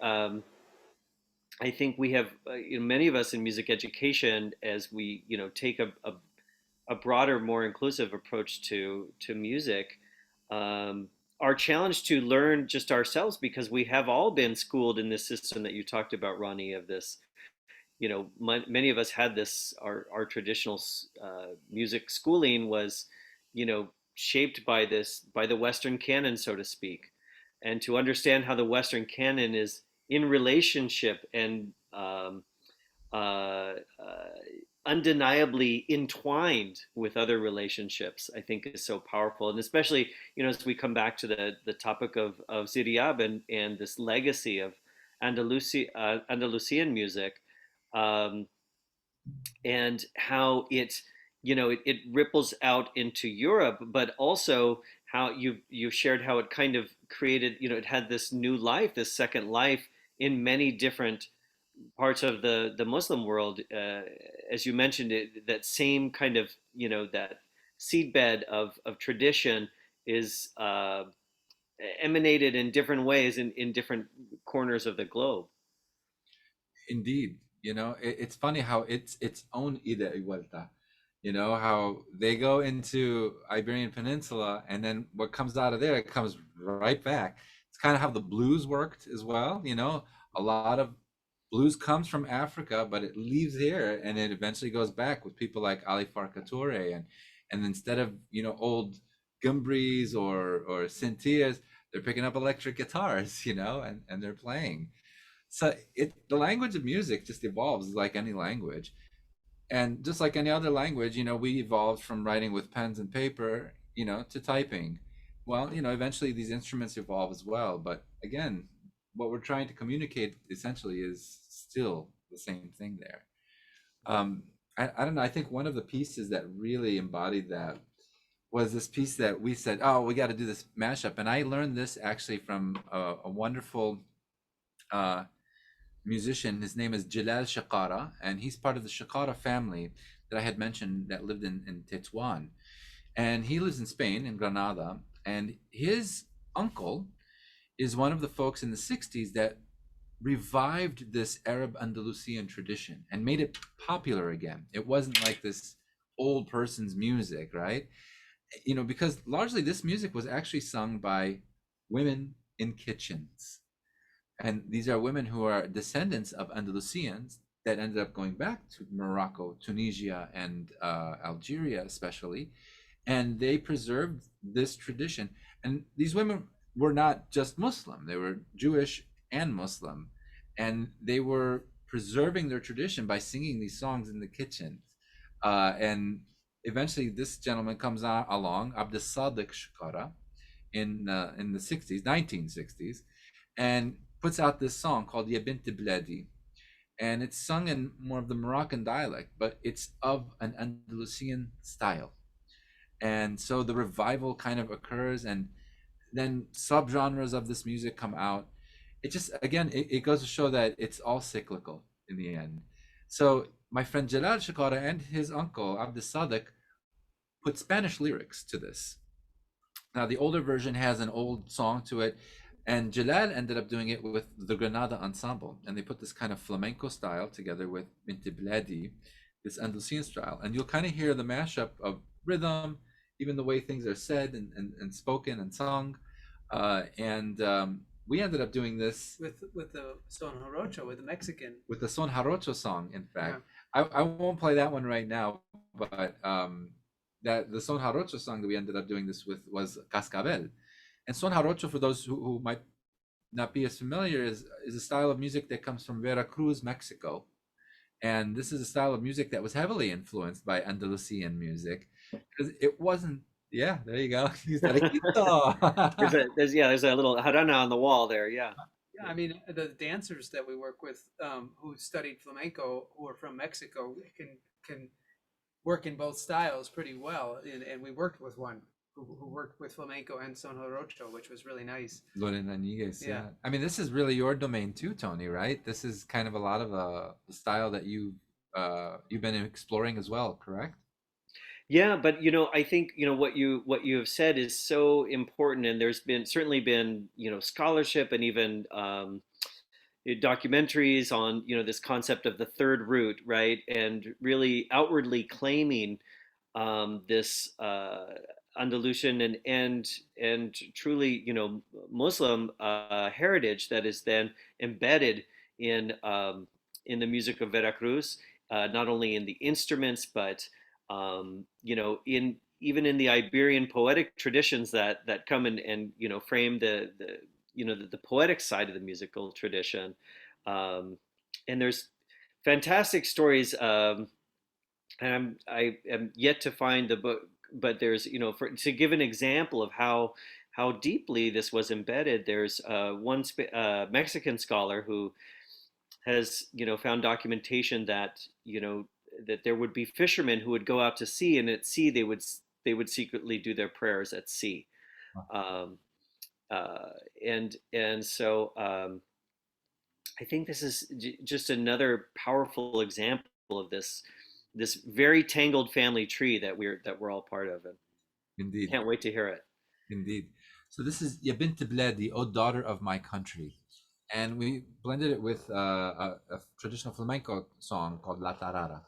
I think we have many of us in music education, as we take a broader, more inclusive approach to music, um, are challenged to learn just ourselves, because we have all been schooled in this system that you talked about, Ronnie, of this. Many of us had this. Our traditional music schooling was, shaped by the Western canon, so to speak, and to understand how the Western canon is in relationship and uh, uh, undeniably entwined with other relationships, I think is so powerful. And especially, as we come back to the topic of Ziryab and this legacy of Andalusian music, um, and how it ripples out into Europe, but also how you shared how it kind of created, it had this new life, this second life in many different parts of the Muslim world, as you mentioned, that same kind of that seedbed of tradition is emanated in different ways in different corners of the globe. Indeed, it's funny how it's its own ida y vuelta. How they go into Iberian Peninsula, and then what comes out of there, it comes right back. It's kind of how the blues worked as well. A lot of blues comes from Africa, but it leaves here, and it eventually goes back with people like Ali Farka and instead of old gumbris or cintillas, they're picking up electric guitars, and they're playing. So the language of music just evolves like any language, and just like any other language, we evolved from writing with pens and paper, to typing. Well, eventually these instruments evolve as well, but again, what we're trying to communicate essentially is still the same thing there. I don't know, I think one of the pieces that really embodied that was this piece that we said, oh, we got to do this mashup, and I learned this actually from a wonderful uh, musician. His name is Jalal Shakara, and he's part of the Shakara family that I had mentioned that lived in Tetuan. And he lives in Spain, in Granada. And his uncle is one of the folks in the 60s that revived this Arab Andalusian tradition and made it popular again. It wasn't like this old person's music, right? Because largely this music was actually sung by women in kitchens, and these are women who are descendants of Andalusians that ended up going back to Morocco, Tunisia, and Algeria, especially. And they preserved this tradition. And these women were not just Muslim, they were Jewish and Muslim. And they were preserving their tradition by singing these songs in the kitchen. And eventually, this gentleman comes along, Abdus Sadiq Shakara, in the 60s, 1960s, and puts out this song called Ya Bint Bladi. And it's sung in more of the Moroccan dialect, but it's of an Andalusian style. And so the revival kind of occurs, and then subgenres of this music come out. It just, again, it goes to show that it's all cyclical in the end. So my friend Jalal Shakara and his uncle, Abdus Sadiq, put Spanish lyrics to this. Now, the older version has an old song to it, and Jalal ended up doing it with the Granada Ensemble, and they put this kind of flamenco style together with Binti Bladi, this Andalusian style, and you'll kind of hear the mashup of rhythm, even the way things are said and spoken and sung, and we ended up doing this with the son jarocho, with the Mexican. with the Son Jarocho song. In fact, yeah. I won't play that one right now, but that the Son Jarocho song that we ended up doing this with was Cascabel. And Son Jarocho, for those who might not be as familiar, is a style of music that comes from Veracruz, Mexico. And this is a style of music that was heavily influenced by Andalusian music, because it wasn't. Yeah, there you go. There's a little harana on the wall there. Yeah. Yeah, I mean, the dancers that we work with, who studied flamenco, who are from Mexico, can work in both styles pretty well. And we worked with one who worked with flamenco and son jarocho, which was really nice. Lorena Niguez, yeah. I mean, this is really your domain too, Tony, right? This is kind of a lot of the style that you've been exploring as well, correct? Yeah, but I think what you have said is so important, and there's certainly been scholarship and even documentaries on this concept of the third root, right? And really outwardly claiming this Andalusian and truly Muslim heritage that is then embedded in the music of Veracruz, not only in the instruments but in even in the Iberian poetic traditions that come and frame the poetic side of the musical tradition. And there's fantastic stories. And I am yet to find the book, but there's to give an example of how deeply this was embedded. There's one Mexican scholar who has found documentation that that there would be fishermen who would go out to sea, and at sea they would secretly do their prayers at sea. Um, and so I think this is just another powerful example of this very tangled family tree that we're all part of, and Indeed, can't wait to hear it. indeed. So this is Ya Bint Bladi, O Daughter of My Country. And we blended it with a traditional flamenco song called La Tarara.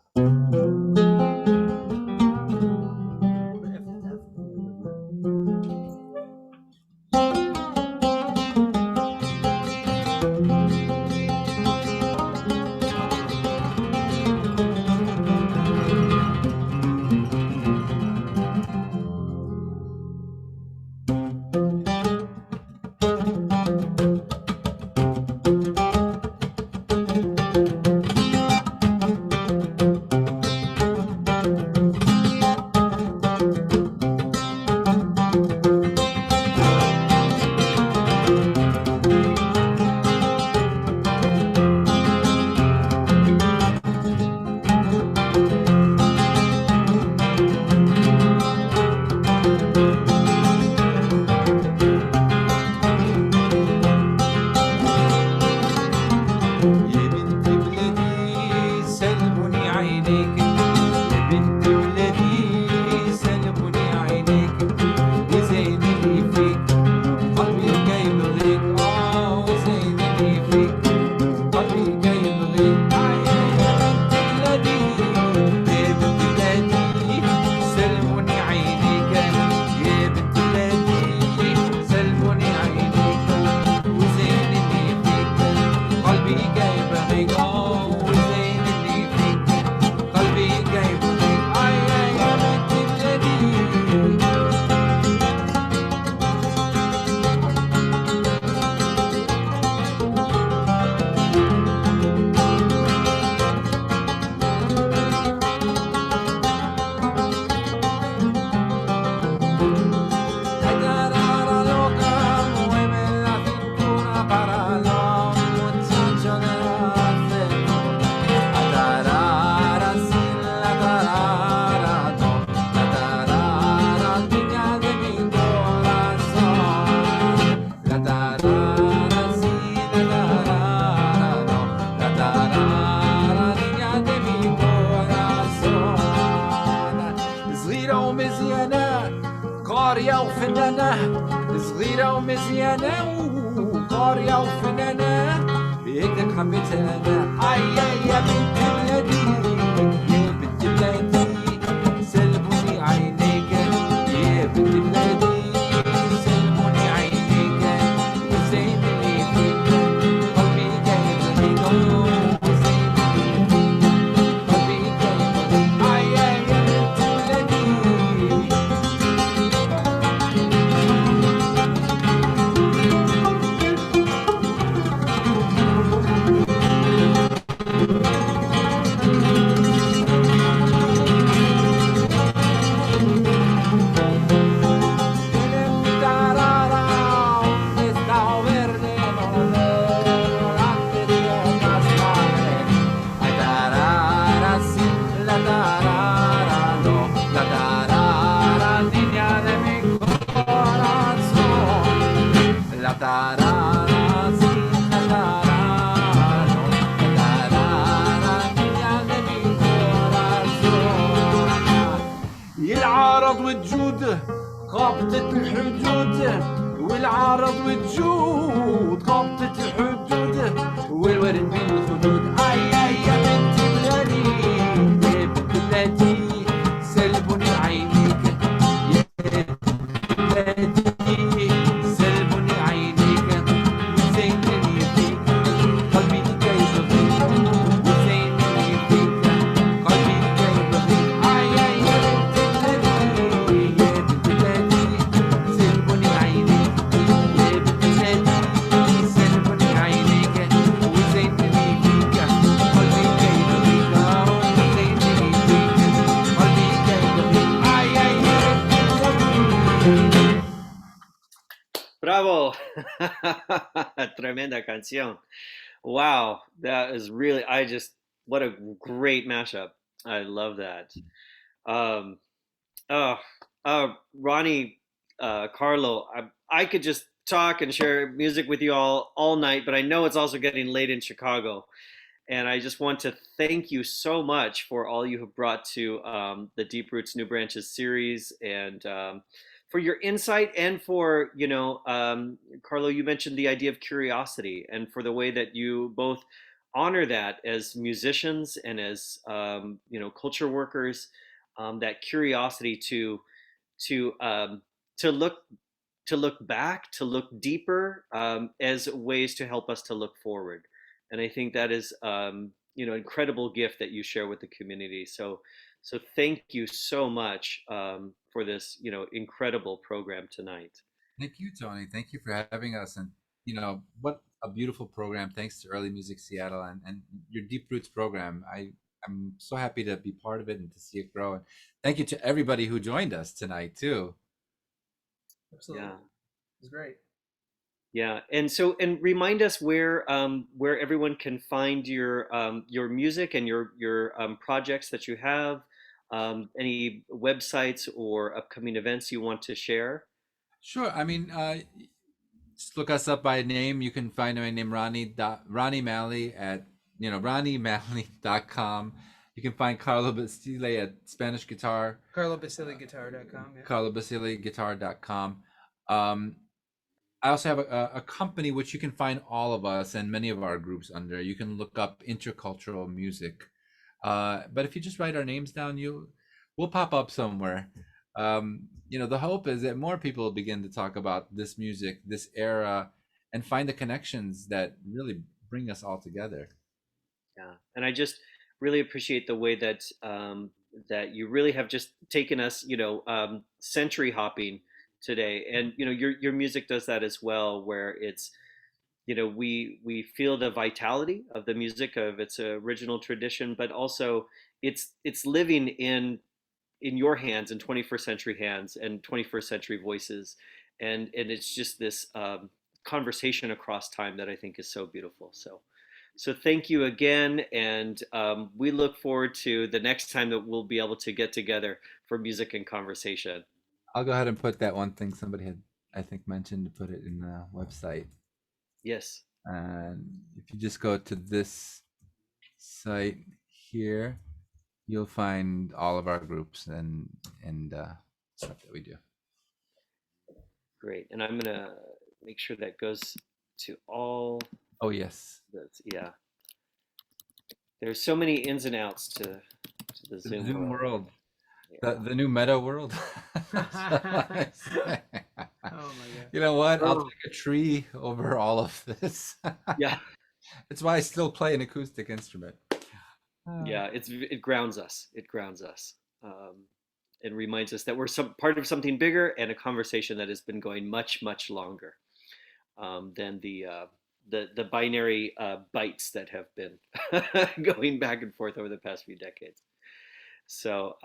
يا بنت بلادي سلموني عينيك، يا بنت بلادي سلموني عينيك، وزينني فيك قلبي جاي بغيك، وزينني فيك قلبي جاي بغيك. يا بنت بلادي يا بنت بلادي سلموني عينيك، يا بنت بلادي سلموني عينيك، وزينني فيك قلبي جاي بغيك، وزينني فيك قلبي جاي بغيك. يا بنت بلادي. La tarara loca, mueve la cintura para los muchachos de acento. La tarara sin la tarara no, la tarara niña de mi corazón. La tarara sin la tarara no, la tarara niña de mi corazón. صغيرة ومزيانة قارية وفنانة، صغيرة ومزيانة وقارية وفنانة، بهيك حبيتها أنا. يا بنت بلادي يا بنت بلادي سلموني عينيك، يا بنت بلادي سلموني عينيك، وزينني فيك قلبي جاي بغيك، وزينني فيك قلبي جاي بغيك. يا بنت بلادي. Tarara, un estado verde, antes de otras madres. Tarara, sí, la tarara, no, la tarara, niña de mi corazón. La tarara, sí, la tarara, no, la tarara, niña de mi corazón. العرض والجود قبضة الحدود، والعرض والجود قبضة الحدود، والورد بين الخدود. يا بنت بلادي يا بنت بلادي سلموني عينيك، يا بنت بلادي سلموني عينيك، وزينني فيك قلبي جاي بغيك، وزينني فيك قلبي جاي بغيك. يا بنت بلادي يا بنت بلادي سلموني عينيك، يا بنت بلادي سلموني عينيك، وزينني فيك قلبي جاي بغيك، وزينني فيك قلبي جاي بغيك. يا بنت بلادي. Bravo! Tremenda canción. Wow, that is really, what a great mashup. I love that. Um, oh, Ronnie, Carlo, I could just talk and share music with you all night, but I know it's also getting late in Chicago. And I just want to thank you so much for all you have brought to the Deep Roots New Branches series, and for your insight, and for, Carlo, you mentioned the idea of curiosity, and for the way that you both honor that as musicians and as culture workers, that curiosity to to look to look back, to look deeper, as ways to help us to look forward. And I think that is, incredible gift that you share with the community. So thank you so much, for this, incredible program tonight. Thank you, Tony. Thank you for having us. And what a beautiful program. Thanks to Early Music Seattle and your Deep Roots program. I'm so happy to be part of it and to see it grow. And thank you to everybody who joined us tonight too. Absolutely. Yeah. It's great. Yeah, and remind us where everyone can find your music and your projects that you have, any websites or upcoming events you want to share. Sure. I mean, just look us up by name. You can find my name, Ronnie Malley, at ronniemalley.com. You can find Carlo Basile at Spanish Guitar. CarloBasileGuitar.com. Yeah. CarloBasileGuitar.com. I also have a company which you can find all of us and many of our groups under. You can look up Intercultural Music. But if you just write our names down, we'll pop up somewhere. The hope is that more people begin to talk about this music, this era, and find the connections that really bring us all together. Yeah, and I just really appreciate the way that that you really have just taken us, century hopping today, and your music does that as well, where it's, we feel the vitality of the music of its original tradition, but also it's living in your hands, in 21st century hands and 21st century voices, and it's just this conversation across time that I think is so beautiful. So thank you again, and we look forward to the next time that we'll be able to get together for music and conversation. I'll go ahead and put that one thing somebody had, I think, mentioned, to put it in the website. Yes. And if you just go to this site here, you'll find all of our groups and stuff that we do. Great. And I'm gonna make sure that goes to all. Oh yes. Yeah. There's so many ins and outs to the Zoom world. Yeah. The new meta world. Oh my God. You know what? I'll take a tree over all of this. Yeah. It's why I still play an acoustic instrument. Yeah, it grounds us. It grounds us. It reminds us that we're part of something bigger, and a conversation that has been going much, much longer than the binary bytes that have been going back and forth over the past few decades. So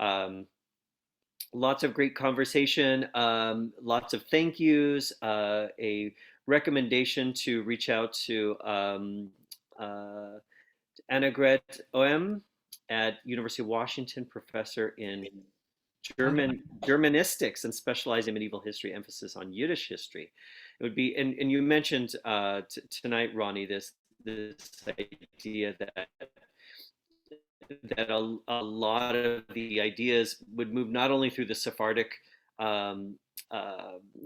lots of great conversation, lots of thank yous, a recommendation to reach out to Annegret Oem at University of Washington, professor in Germanistics and specializing in medieval history, emphasis on Yiddish history. It would be, and you mentioned tonight, Ronnie, this idea that a lot of the ideas would move not only through the Sephardic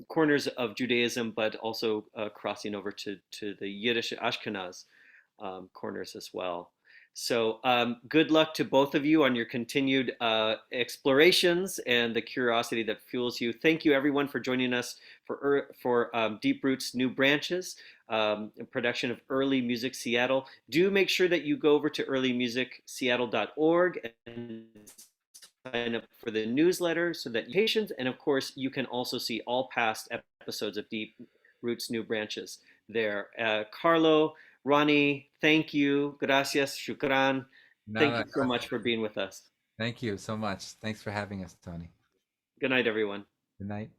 corners of Judaism, but also crossing over to the Yiddish Ashkenaz corners as well. So good luck to both of you on your continued explorations and the curiosity that fuels you. Thank you, everyone, for joining us for Deep Roots New Branches, a production of Early Music Seattle. Do make sure that you go over to earlymusicseattle.org and sign up for the newsletter so that you're patient. And of course, you can also see all past episodes of Deep Roots New Branches there. Carlo, Ronnie, thank you. Gracias, shukran. Thank you so much for being with us. Thank you so much. Thanks for having us, Tony. Good night, everyone. Good night.